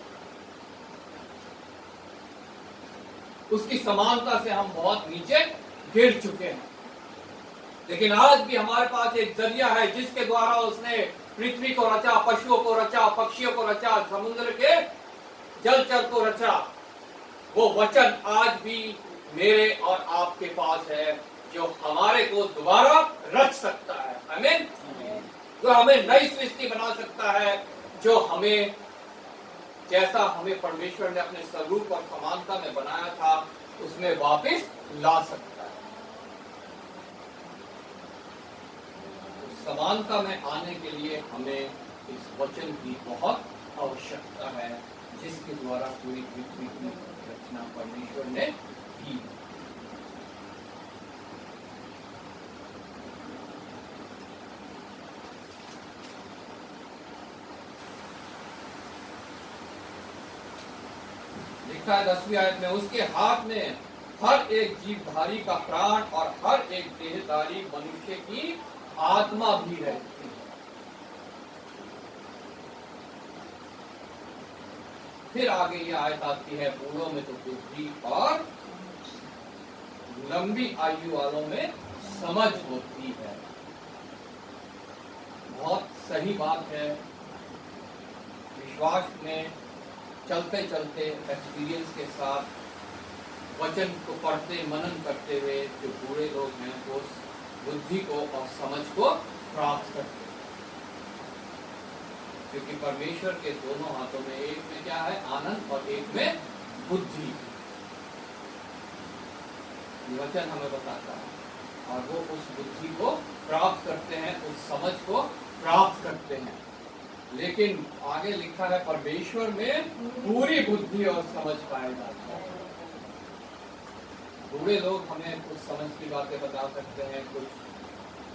उसकी समानता से हम बहुत नीचे गिर चुके हैं। लेकिन आज भी हमारे पास एक जरिया है जिसके द्वारा उसने पृथ्वी को रचा, पशुओं को रचा, पक्षियों को रचा, समुद्र के जलचर को रचा। वो वचन आज भी मेरे और आपके पास है जो हमारे को दोबारा रच सकता है। आमीन। जो हमें नई सृष्टि बना सकता है, जो हमें जैसा हमें परमेश्वर ने अपने स्वरूप और समानता में बनाया था उसमें वापस ला सकता है। समानता में आने के लिए हमें इस वचन की बहुत आवश्यकता है जिसके द्वारा पूरी पृथ्वी की रचना परमेश्वर ने की। लिखा है 10वीं आयत में, उसके हाथ में हर एक जीवधारी का प्राण और हर एक देहधारी मनुष्य की आत्मा भी रहती है। फिर आगे ये आयत आती है, बूढ़ों में तो बुद्धि और लंबी आयु वालों में समझ होती है। बहुत सही बात है। विश्वास में चलते चलते एक्सपीरियंस के साथ वचन को पढ़ते मनन करते हुए जो बूढ़े लोग हैं वो बुद्धि को और समझ को प्राप्त करते हैं। क्योंकि परमेश्वर के दोनों हाथों में, एक में क्या है आनंद और एक में बुद्धि। वचन हमें बताता है और वो उस बुद्धि को प्राप्त करते हैं, उस समझ को प्राप्त करते हैं। लेकिन आगे लिखा है परमेश्वर में पूरी बुद्धि और समझ पाया जाता है। बूढ़े लोग हमें कुछ समझ की बातें बता सकते हैं, कुछ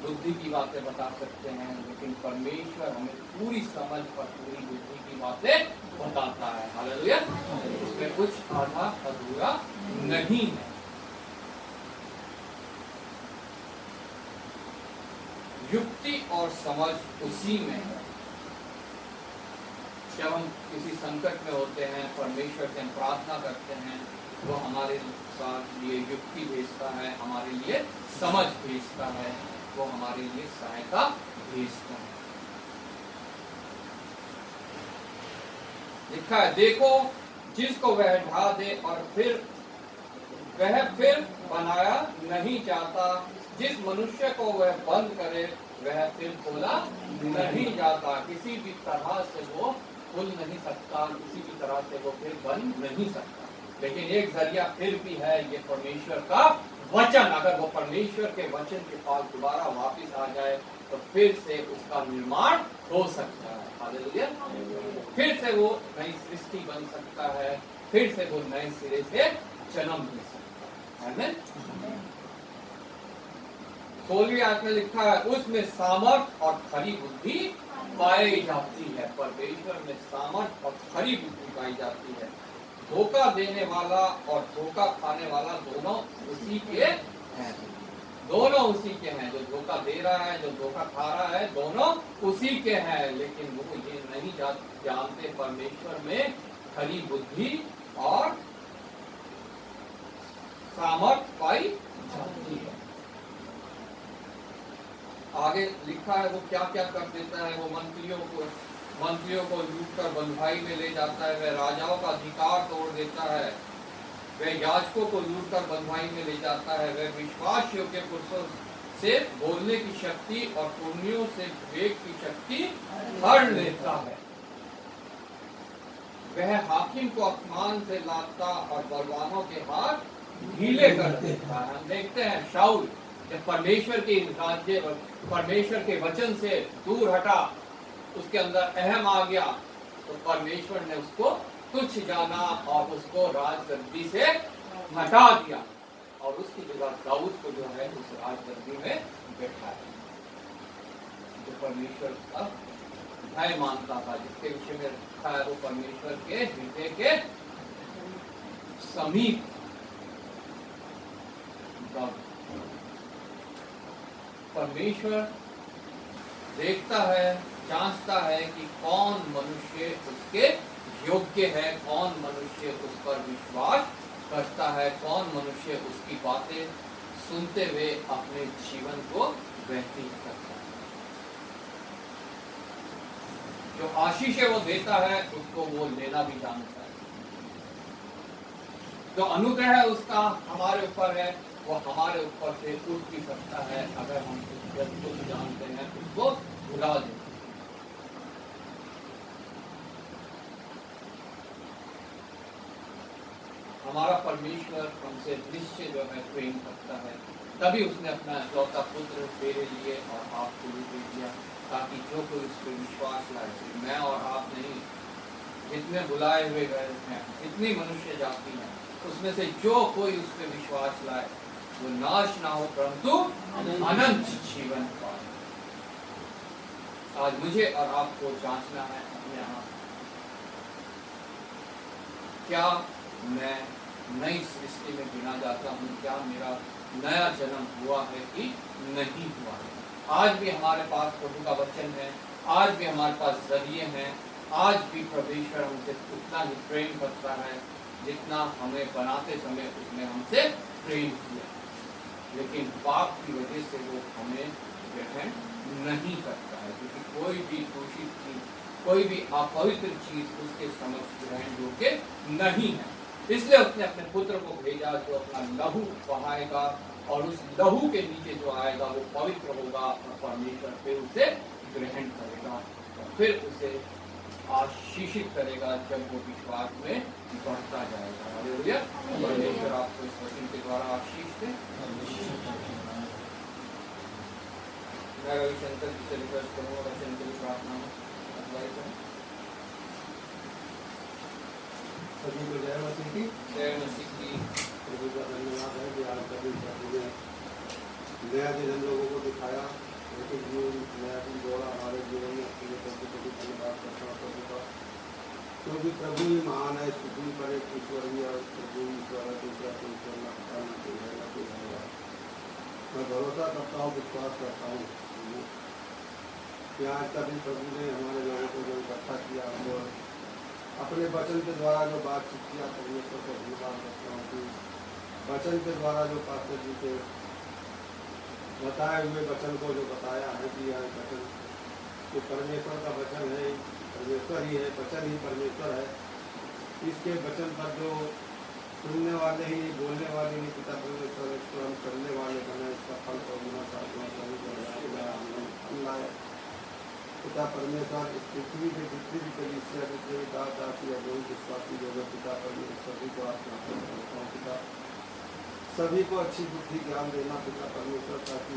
बुद्धि की बातें बता सकते हैं, लेकिन परमेश्वर हमें पूरी समझ और पूरी बुद्धि की बातें बताता है। हालेलुया। इसमें कुछ आधा अधूरा नहीं है। युक्ति और समझ उसी में है। जब हम किसी संकट में होते हैं, परमेश्वर से हम प्रार्थना करते हैं, वो हमारे साथ लिए युक्ति भेजता है, हमारे लिए समझ भेजता है, वो हमारे लिए सहायता भेजता है। लिखा है, देखो जिसको वह ढा दे और वह फिर बनाया नहीं जाता, जिस मनुष्य को वह बंद करे वह फिर खोला नहीं जाता। किसी भी तरह से वो खुल नहीं सकता, किसी भी तरह से वो फिर बन नहीं सकता। लेकिन एक जरिया फिर भी है, ये परमेश्वर का वचन। अगर वो परमेश्वर के वचन के पास दोबारा वापस आ जाए तो फिर से उसका निर्माण हो सकता है। हालेलुया। फिर से वो नई सृष्टि बन सकता है, फिर से वो नए सिरे से जन्म ले सकता है। आमीन। 16वीं आयत में लिखा है, उसमें सामर्थ और खरी बुद्धि पाई जाती है। परमेश्वर में सामर्थ और खरी बुद्धि पाई जाती है। धोखा देने वाला और धोखा खाने वाला दोनों उसी के हैं। दोनों उसी के हैं। जो धोखा दे रहा है, जो धोखा खा रहा है, दोनों उसी के हैं। लेकिन वो ये नहीं जानते परमेश्वर में खरी बुद्धि और सामर्थ पाई जाती है। आगे लिखा है, वो क्या क्या कर देता है। वो मंत्रियों को लूट कर बंधुआई में ले जाता है। वह राजाओं का अधिकार तोड़ देता है। वह याजकों को लूट कर बंधुआई में ले जाता है। वह विश्वास योग्य पुरुषों से बोलने की शक्ति और पुण्यों से विवेक की शक्ति हर लेता है। वह हाकिम को अपमान से लाता और बलवानों के हाथ ढीले कर देता है। हम देखते हैं शाऊल जब परमेश्वर के राज्य, परमेश्वर के वचन से दूर हटा, उसके अंदर अहम आ गया, तो परमेश्वर ने उसको तुच्छ जाना और उसको राजगद्दी से हटा दिया और उसकी जगह दाऊद को जो है उस राजगद्दी में बैठाया। जो परमेश्वर का भय मानता था, जिसके विषय में रखा है वो परमेश्वर के हृदय के समीप। परमेश्वर देखता है, जांचता है कि कौन मनुष्य उसके योग्य है, कौन मनुष्य उस पर विश्वास करता है, कौन मनुष्य उसकी बातें सुनते हुए अपने जीवन को व्यतीत करता है। जो आशीष है वो देता है, उसको वो लेना भी जानता है। जो अनुग्रह है उसका हमारे ऊपर है, वो हमारे ऊपर से उठ भी सकता है अगर हम उसको जानते हैं, उसको भुला दें। हमारा परमेश्वर हमसे निश्चय जो है प्रेम करता है, तभी उसने अपना इकलौता पुत्र मेरे लिए और आपको भी दे दिया, ताकि जो कोई उस पर विश्वास लाए, मैं और आप नहीं, जितने बुलाए हुए गए हैं, जितनी मनुष्य जाति है, उसमें से जो कोई उस पर विश्वास लाए वो नाश ना हो परंतु अनंत जीवन पाए। आज मुझे और आपको जांचना है अपने आप, क्या मैं नई सृष्टि में गिना जाता हूँ, क्या मेरा नया जन्म हुआ है कि नहीं हुआ है। आज भी हमारे पास प्रभु का वचन है, आज भी हमारे पास जरिए हैं, आज भी परमेश्वर हमसे उतना ही प्रेम करता है जितना हमें बनाते समय उसने हमसे प्रेम किया, लेकिन पाप की वजह से वो हमें ग्रहण नहीं करता है, क्योंकि कोई भी दूषित चीज, कोई भी अपवित्र चीज उसके समक्ष ग्रहण योग्य नहीं है। इसलिए उसने अपने पुत्र को भेजा जो अपना लहू बहाएगा और उस लहू के नीचे जो आएगा वो पवित्र होगा और परमेश्वर फिर उसे ग्रहण करेगा और फिर उसे आशीषित करेगा जब वो विश्वास में बढ़ता जाएगा। हालेलुया। परमेश्वर आपको इस वचन के द्वारा आशीष दे। मैं रविशंकर जी से रिक्वेस्ट करूँगा वचन के लिए प्रार्थना में अगुवाई करें। सभी को जय मसीह की। जय मसीह की। प्रभु का धन्यवाद है कि आज कभी प्रभु ने नया दिन हम लोगों को दिखाया, लेकिन जीवन नया दिन जोड़ा हमारे जीवन में, अपने प्रभु को भी धन्यवाद करता हूँ प्रभु का, क्योंकि प्रभु ही महान है। पृथ्वी पर एक ईश्वर ही है, प्रभु ईश्वर है, दूसरा कोई ईश्वर न पता न कोई है न कोई है। मैं भरोसा करता हूँ, विश्वास करता हूँ कि आज का दिन प्रभु ने हमारे लोगों को जो इकट्ठा किया और अपने वचन के द्वारा जो बातचीत किया, परमेश्वर को धन्यवाद करता हूँ कि वचन के द्वारा जो पास्टर जी के बताए हुए वचन को जो बताया है कि यह वचन जो परमेश्वर का वचन है, परमेश्वर ही है, वचन ही परमेश्वर है। इसके वचन पर जो सुनने वाले ही, बोलने वाले ही पिता परमेश्वर, इसको हम करने वाले बने, इसका फल पाऊंगा लाए। पिता परमेश्वर इस पृथ्वी के जितनी भी कलीसिया, जितने भी दासी या जो विश्वासी लोग हैं, पिता परमेश्वर सभी को आप करता हूँ पिता, सभी को अच्छी बुद्धि ज्ञान देना पिता परमेश्वर, ताकि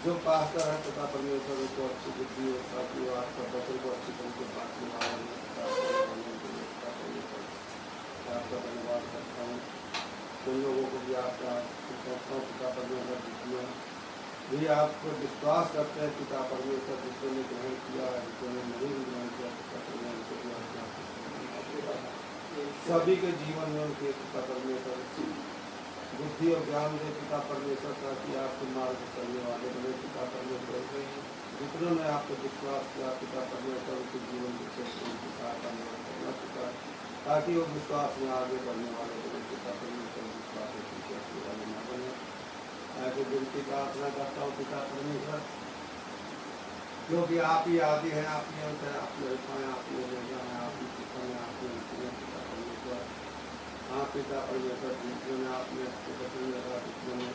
जो पास्टर है पिता परमेश्वर उनको अच्छी बुद्धि हो, ताकि वो आपका वचन को अच्छी तरीके बांटने वाले आपका धन्यवाद करता हूँ। उन लोगों को भी आपका करता हूँ पिता परमेश्वर, जिसमें भी आपको विश्वास करते हैं पिता परमेश्वर, जिसको ने ग्रहण किया है, जिसको ने नहीं भी ग्रहण किया पिता परमेश्वर, सभी के जीवन में उनके पिता परमेश्वर बुद्धि और ज्ञान दे पिता परमेश्वर, ताकि आपके मार्ग चलने वाले बने पिता परमेश्वर। जितनों ने आपको विश्वास किया पिता परमेश्वर, उनके जीवन में उनकी सहायता करना पिता, ताकि वो विश्वास में आगे बढ़ने वाले बने पिता परमेश्वर, विश्वास वाले न बने। ऐसे विनती प्रार्थना करता हूँ पिता परमेश्वर, क्योंकि आप ही आदि हैं, आप ही अंत है, आप ही अल्फा हैं, आप ही ओमेगा हैं, आप ही पिता हैं, आप ही अंत हैं पिता परमेश्वर। हाँ पिता परमेश्वर, जिसने आपने वचन लगा, जिसने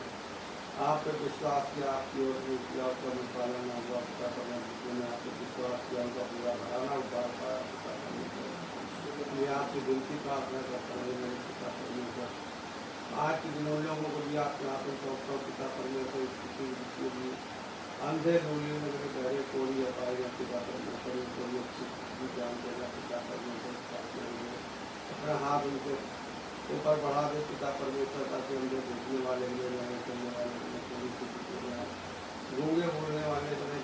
आप पे विश्वास किया, आपकी ओर नहीं किया, उसका पालन न हुआ पिता परमेश्वर, जिसने आप पे विश्वास किया उनका पूरा घराना उतार पाया पिता परमेश्वर। मैं आपकी विनती प्रार्थना करता हूँ मेरे पिता परमेश्वर, आज के दिन उन लोगों को भी आप यहाँ पे सौंपता हूँ पिता परमेश्वर, जिसको भी अंधे लोगों में गहरे कोड़ी पाए गए पिता परमेश्वर, उनको भी अच्छी ज्ञान देगा पिता परमेश्वर, अपना हाथ उनके ऊपर बढ़ा दे पिता परमेश्वर, ताकि अंधे घुटने वाले हुए रहें, चलने वाले बने, कोई स्थिति रहें, गूंगे बोलने वाले बने,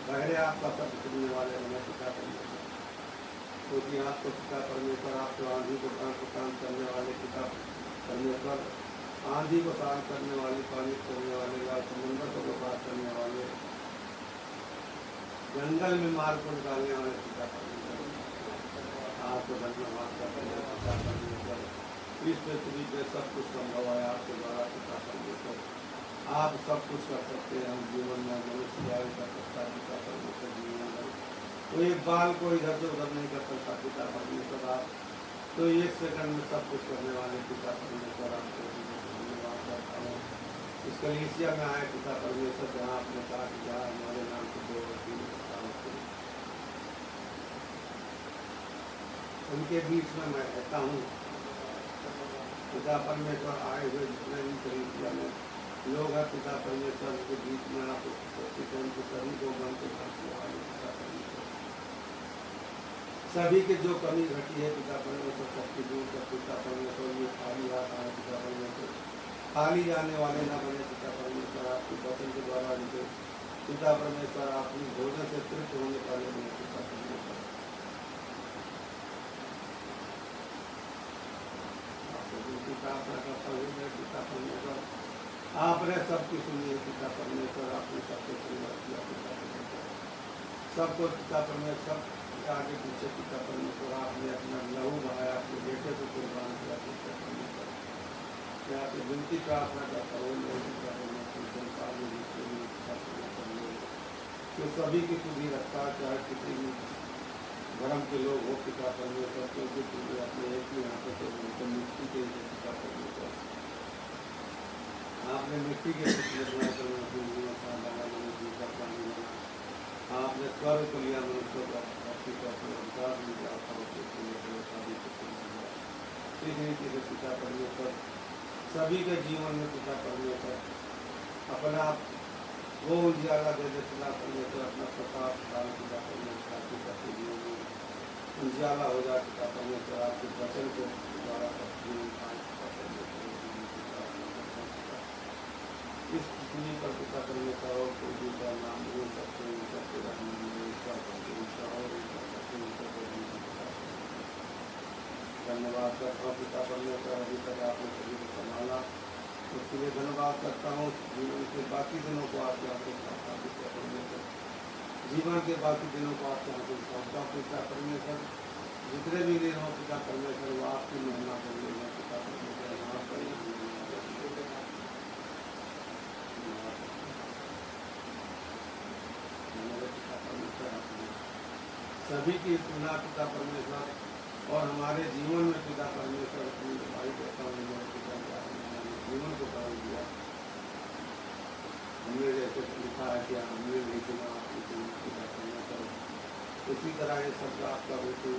बहरे आपका पद सुनने वाले बने पिता परमेश्वर, क्योंकि आपको पिता परमेश्वर, आपको आंधी को शांत करने वाले पिता परमेश्वर, आंधी को शांत करने वाले, पानी करने वाले, लाल समुद्र को पार करने वाले, जंगल में मार्ग को निकालने वाले पिता परमेश्वर, आपको धन्यवाद करते हैं पिता परमेश्वर। इस पृथ्वी पे सब कुछ संभव है आपके द्वारा पिता परमेश्वर। आप सब कुछ कर सकते हैं। हम जीवन में मनुष्य जारी कर सकता है पिता परमेश्वर। जीवन में कोई एक बाल को इधर से उधर नहीं कर सकता पिता परमेश्वर। आप तो एक सेकंड में सब कुछ करने वाले पिता परमेश्वर, आपको धन्यवाद करता हूँ। इस कलीसिया में आए पिता परमेश्वर, जहाँ आपने कहा कि जहाँ हमारे नाम से 2 और 3 उनके बीच में मैं रहता हूँ पिता परमेश्वर। आए हुए जितने भी कलीसिया में लोग हैं पिता परमेश्वर के बीच में आप उनके सभी को मन के भाषी वाले पिता परमेश्वर, सभी के जो कमी घटी है पिता परमेश्वर सबकी दूर कर पिता परमेश्वर। ये खाली हाथ आए पिता परमेश्वर, खाली जाने वाले ना बने पिता परमेश्वर। आपके वचन के द्वारा जिसे पिता परमेश्वर अपनी भोजन से तृप्त होने वाले बने पिता परमेश्वर। आपसे उनकी प्रार्थना करता हूँ मैं पिता परमेश्वर। आपने सबकी सुनी है पिता परमेश्वर। आपने सबको परिवार किया पिता परमेश्वर, सबको पिता परमेश्वर आगे पीछे पिता परमेश्वर। आपने अपना लहू बहाया, अपने बेटे को कुर्बान किया पिता परमेश्वर। मैं आपसे विनती प्रार्थना करता हूँ पिता परमेश्वर संसार में जिसके लिए पिता परमेश्वर जो सभी की सुधी रखता, चाहे किसी भी धर्म के लोग हो पिता परमेश्वर, क्योंकि तुम्हें अपने एक ही यहाँ पे तो मिट्टी के पिता परमेश्वर। आपने मिट्टी के पुतले बनाए, जीता पानी बना। आपने स्वर्ग को लिया, मनुष्यों का धरती का अधिकार दिया, इस रीति से पिता परमेश्वर सभी के जीवन में पिता परमेश्वर अपना वो उजाला दे दे पिता परमेश्वर। अपना प्रकाश डाल पिता परमेश्वर आपके जीवन में उजाला हो जाए पिता परमेश्वर। आपके वचन को द्वारा जीवन पाए पिता परमेश्वर। इस पृथ्वी पर पिता परमेश्वर और कोई दूसरा नाम नहीं सकते धन्यवाद करता हूँ पिता परमेश्वर। अभी तक आपने सभी को संभाला, उसके लिए धन्यवाद करता हूँ। जीवन के बाकी दिनों को आपके हाथों सौंपता पिता परमेश्वर। जीवन के बाकी दिनों को आपके हाथों सौंपता पिता परमेश्वर। जितने भी दिन हो पिता परमेश्वर वो आपकी महिमा कर लेना पिता परमेश्वर। वहाँ पर सभी की सुना पिता परमेश्वर और हमारे जीवन में पिता परमेश्वर अपनी भाई कहता हूँ पिता जीवन को कर दिया। हमने जैसे लिखा है कि हमने नहीं सुना आपकी सुना पिता परमेश्वर, उसी तरह ये शब्द आपका बिल्कुल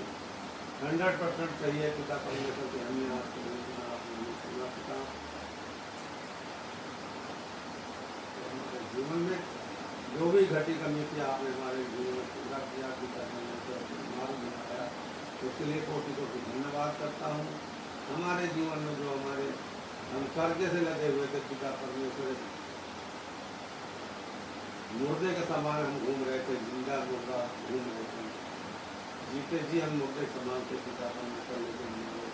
100% सही है पिता परमेश्वर कि हमने आपको नहीं सुना, आपने नहीं सुना पिता। हमारे जीवन में जो भी घटी कमी थी आपने हमारे जीवन में पूरा किया पिता परमेश्वर, मार्ग बनाया, उसके लिए कोटि कोटि धन्यवाद करता हूँ। हमारे जीवन में जो हमारे हम कर्जे से लगे हुए थे पिता परमेश्वर, मुर्दे के समान हम घूम रहे थे, जिंदा मुर्दा घूम रहे थे, जीते जी हम मुर्दे समान थे पिता परमेश्वर। लेकिन हमारे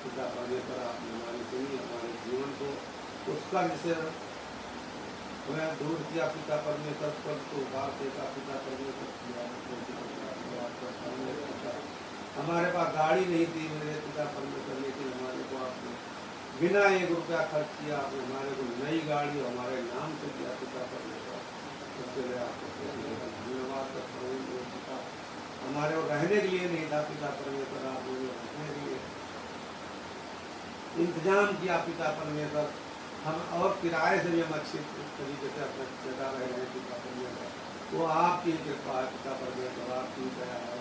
पिता परमेश्वर आपने हमारी सुनी, हमारे जीवन को उस कर्ज से मैं दूर किया पिता परमेश्वर। पर तो उबार देगा पिता परमेश्वर। हमारे पास गाड़ी नहीं थी मेरे पिता परमेश्वर, लेकिन हमारे को आपने बिना 1 रुपया खर्च किया आपने हमारे को नई गाड़ी हमारे नाम से दिया पिता परमेश्वर। उसके लिए आपको धन्यवाद करता हूँ पिता। हमारे को रहने के लिए नहीं था पिता परमेश्वर, आपने रहने के लिए इंतजाम किया पिता परमेश्वर। हम और किराए से भी हम अच्छे तरीके से अपना जगह रह रहे हैं पिता परमेश्वर। वो आपकी कृपा है पिता परमेश्वर, आपकी दया है।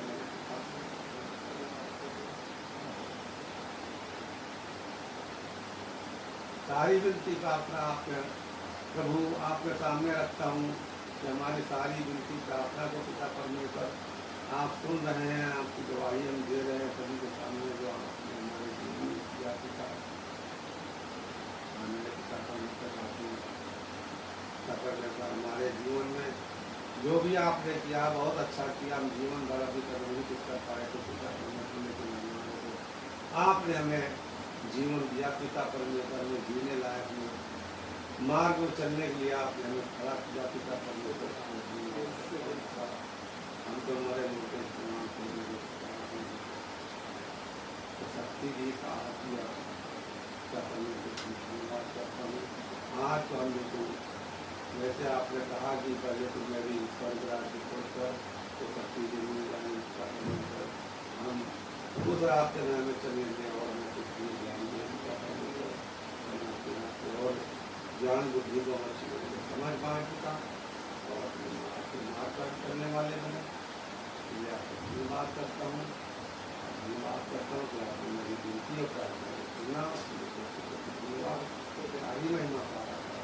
सारी विनती प्रार्थना आपके प्रभु आपके सामने रखता हूँ कि हमारी सारी विनती प्रार्थना को पिता परमेश्वर आप सुन रहे हैं, आपकी गवाही हम दे रहे हैं सभी के सामने जो आपने हमारे जीवन में किया पिता। हमारे जीवन में जो भी आपने किया बहुत अच्छा किया। हम जीवन भर अभी तक नहीं कुछ कर पाए तो पिता परमेश्वर, लेकिन आपने हमें जीवन दिया पिता परमेश्वर में जीने लायक में मार्ग में चलने के लिए आपने हमें खड़ा किया पिता परमेश्वर। हम तो हमारे मुद्दे इस्तेमाल करने शक्ति दी, साहस दिया, पिता परमेश्वर की धन्यवाद करता हूँ। आज तो हम देखो वैसे आपने कहा कि पहले तो मैं भी स्वर्ग राज्य छोड़कर तो शक्ति देने जाएंगे, हम उस रास्ते में चलेंगे और हमें कुछ भी ज्ञान देंगे और ज्ञान बुद्धि को हम समझ पाए पिता और अपने मार्ग करने वाले बने। इसलिए आपको धन्यवाद करता हूँ, धन्यवाद करता हूँ कि आपने मेरी विनती और प्रार्थना सुना, धन्यवाद आगे महिमा पा रहा था।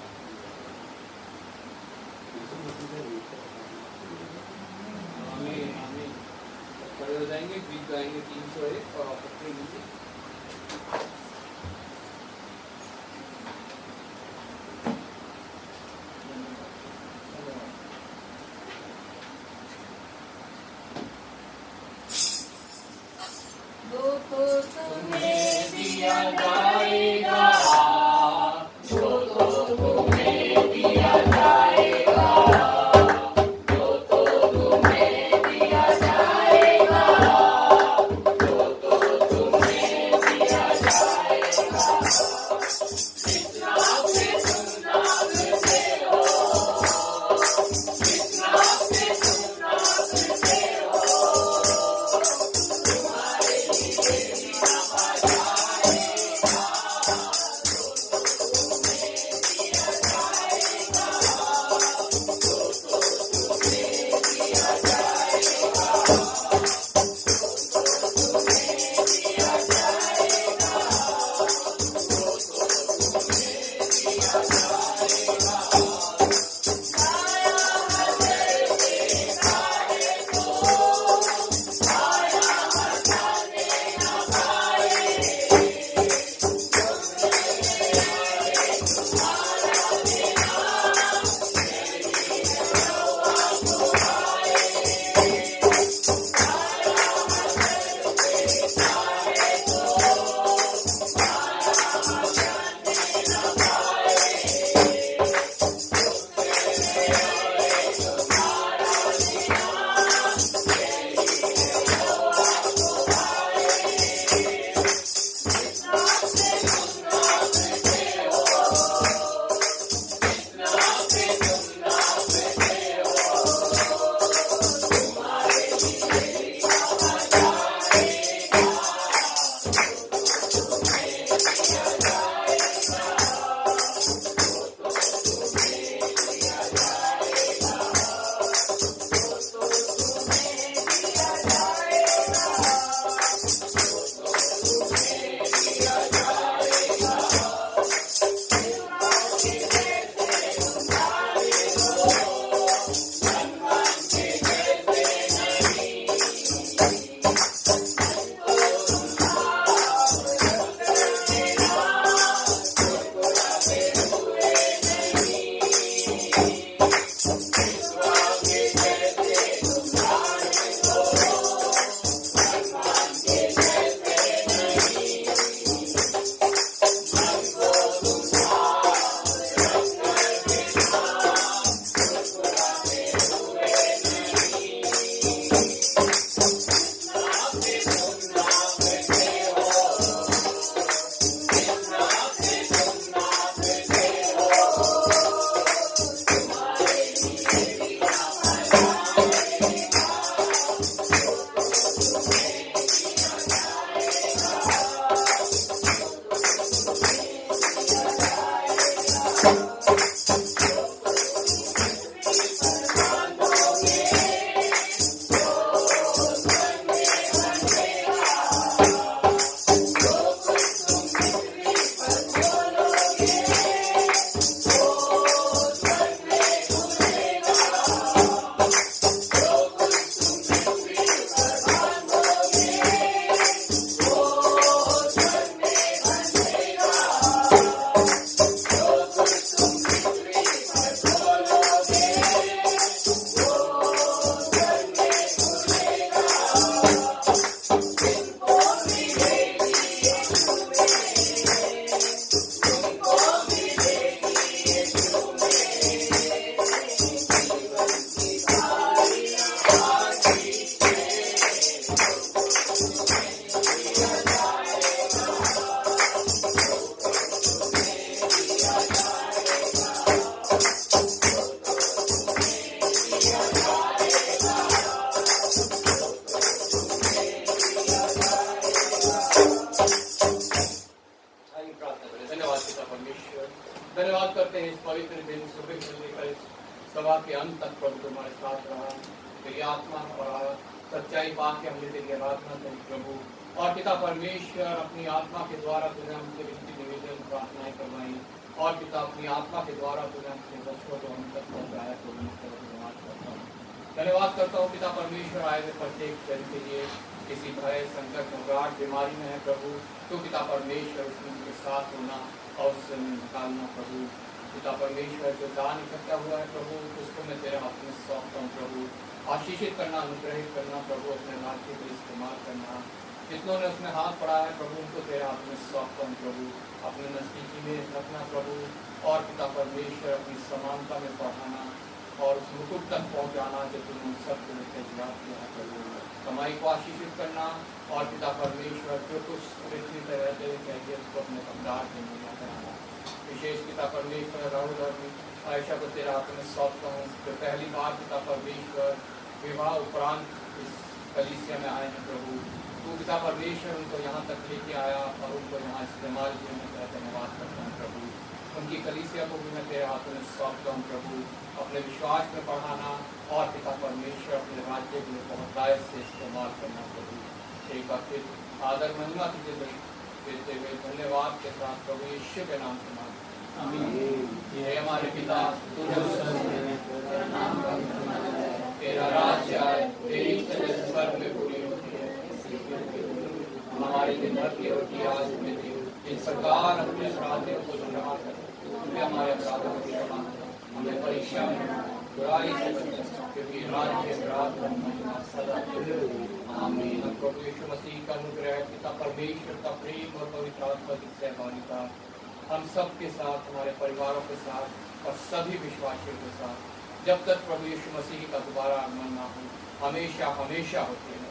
आमीन आमीन। खड़े हो जाएंगे, गीत गाएंगे 301 और अपने लीजिए। तुम्हें दिया जाएगा, जो तो तुम्हें दिया जाएगा, जो तो तुम्हें दिया जाएगा, जो तो तुम्हें दिया जाएगा। कितना से सुनना से हो, कितना से सुनना से हो, तुम्हारे लिए ना पाएगा। पवित्र दिन सुबह से लेकर इस सभा के अंत तक प्रभु तुम्हारे साथ रहा, तेरी आत्मा ने पढ़ा, सच्चाई पा के हमने तेरी आराधना करी प्रभु। और पिता परमेश्वर अपनी आत्मा के द्वारा तुझे हमसे विनती निवेदन प्रार्थनाएं करवाई, और पिता अपनी आत्मा के द्वारा तुझे हमसे बच्चों को हम तक पहुँचाया। तो मैं धन्यवाद करता हूँ, धन्यवाद करता हूँ पिता परमेश्वर आए हुए प्रत्येक जन के लिए। किसी भय संकट घबराहट बीमारी में है प्रभु, तो पिता परमेश्वर उसके साथ होना और उससे निकालना प्रभु। पिता परमेश्वर जो दान इकट्ठा हुआ है प्रभु, उसको मैं तेरे हाथ में सौंपता हूँ प्रभु। आशीषित करना, अनुग्रहित करना प्रभु, अपने राज्य को इस्तेमाल करना। जितनों ने उसमें हाथ पड़ा है प्रभु, उनको तेरे हाथ में सौंपता हूँ प्रभु। अपने नजदीकी में रखना प्रभु, और पिता परमेश्वर अपनी समानता में बढ़ाना और उस मुकुट तक पहुँचाना जो तुमने सबको तैयार किया है प्रभु। कमाई को आशीषित करना, और पिता परमेश्वर जो कुछ पृथ्वी पर रहते हुए चाहिए उसको अपने कमदार के मुहैया कराना। विशेष पिता परमेश्वर राहुल और आयशा को तेरे हाथ में सौंपता हूँ, जो पहली बार पिता परमेश्वर विवाह उपरांत इस कलीसिया में आए हैं प्रभु। तू पिता परमेश्वर उनको यहाँ तक लेके आया और उनको यहाँ इस्तेमाल किया। मैं तेरा धन्यवाद करता हूँ प्रभु। उनकी कलीसिया को भी मैं तेरे हाथों में सौंपता हूँ प्रभु। अपने विश्वास में बढ़ाना, और पिता परमेश्वर अपने राज्य के लिए बहुत दायित्व से इस्तेमाल करना प्रभु। एक बार फिर आदर महिमा तुझे देते हुए धन्यवाद के साथ प्रभु यीशु के नाम से मांगते हैं। हे हमारे पिता, तेरा राज्य आए, तेरी इच्छा स्वर्ग में पूरी होती है। हमारे दिन भर की रोटी आज हमें दे, इस प्रकार अपने अपराधियों को क्षमा कर, हमें हमारे अपराधों की क्षमा कर, हमें परीक्षा में बुराई से बचा, क्योंकि राज्य अपराध और महिमा सदा तेरी। आमीन। प्रभु यीशु मसीह का अनुग्रह, पिता परमेश्वर का प्रेम और पवित्र आत्मा की सहभागिता हम सब के साथ, हमारे परिवारों के साथ और सभी विश्वासियों के साथ जब तक प्रभु यीशु मसीह का दोबारा आगमन ना हो, हमेशा हमेशा होती है।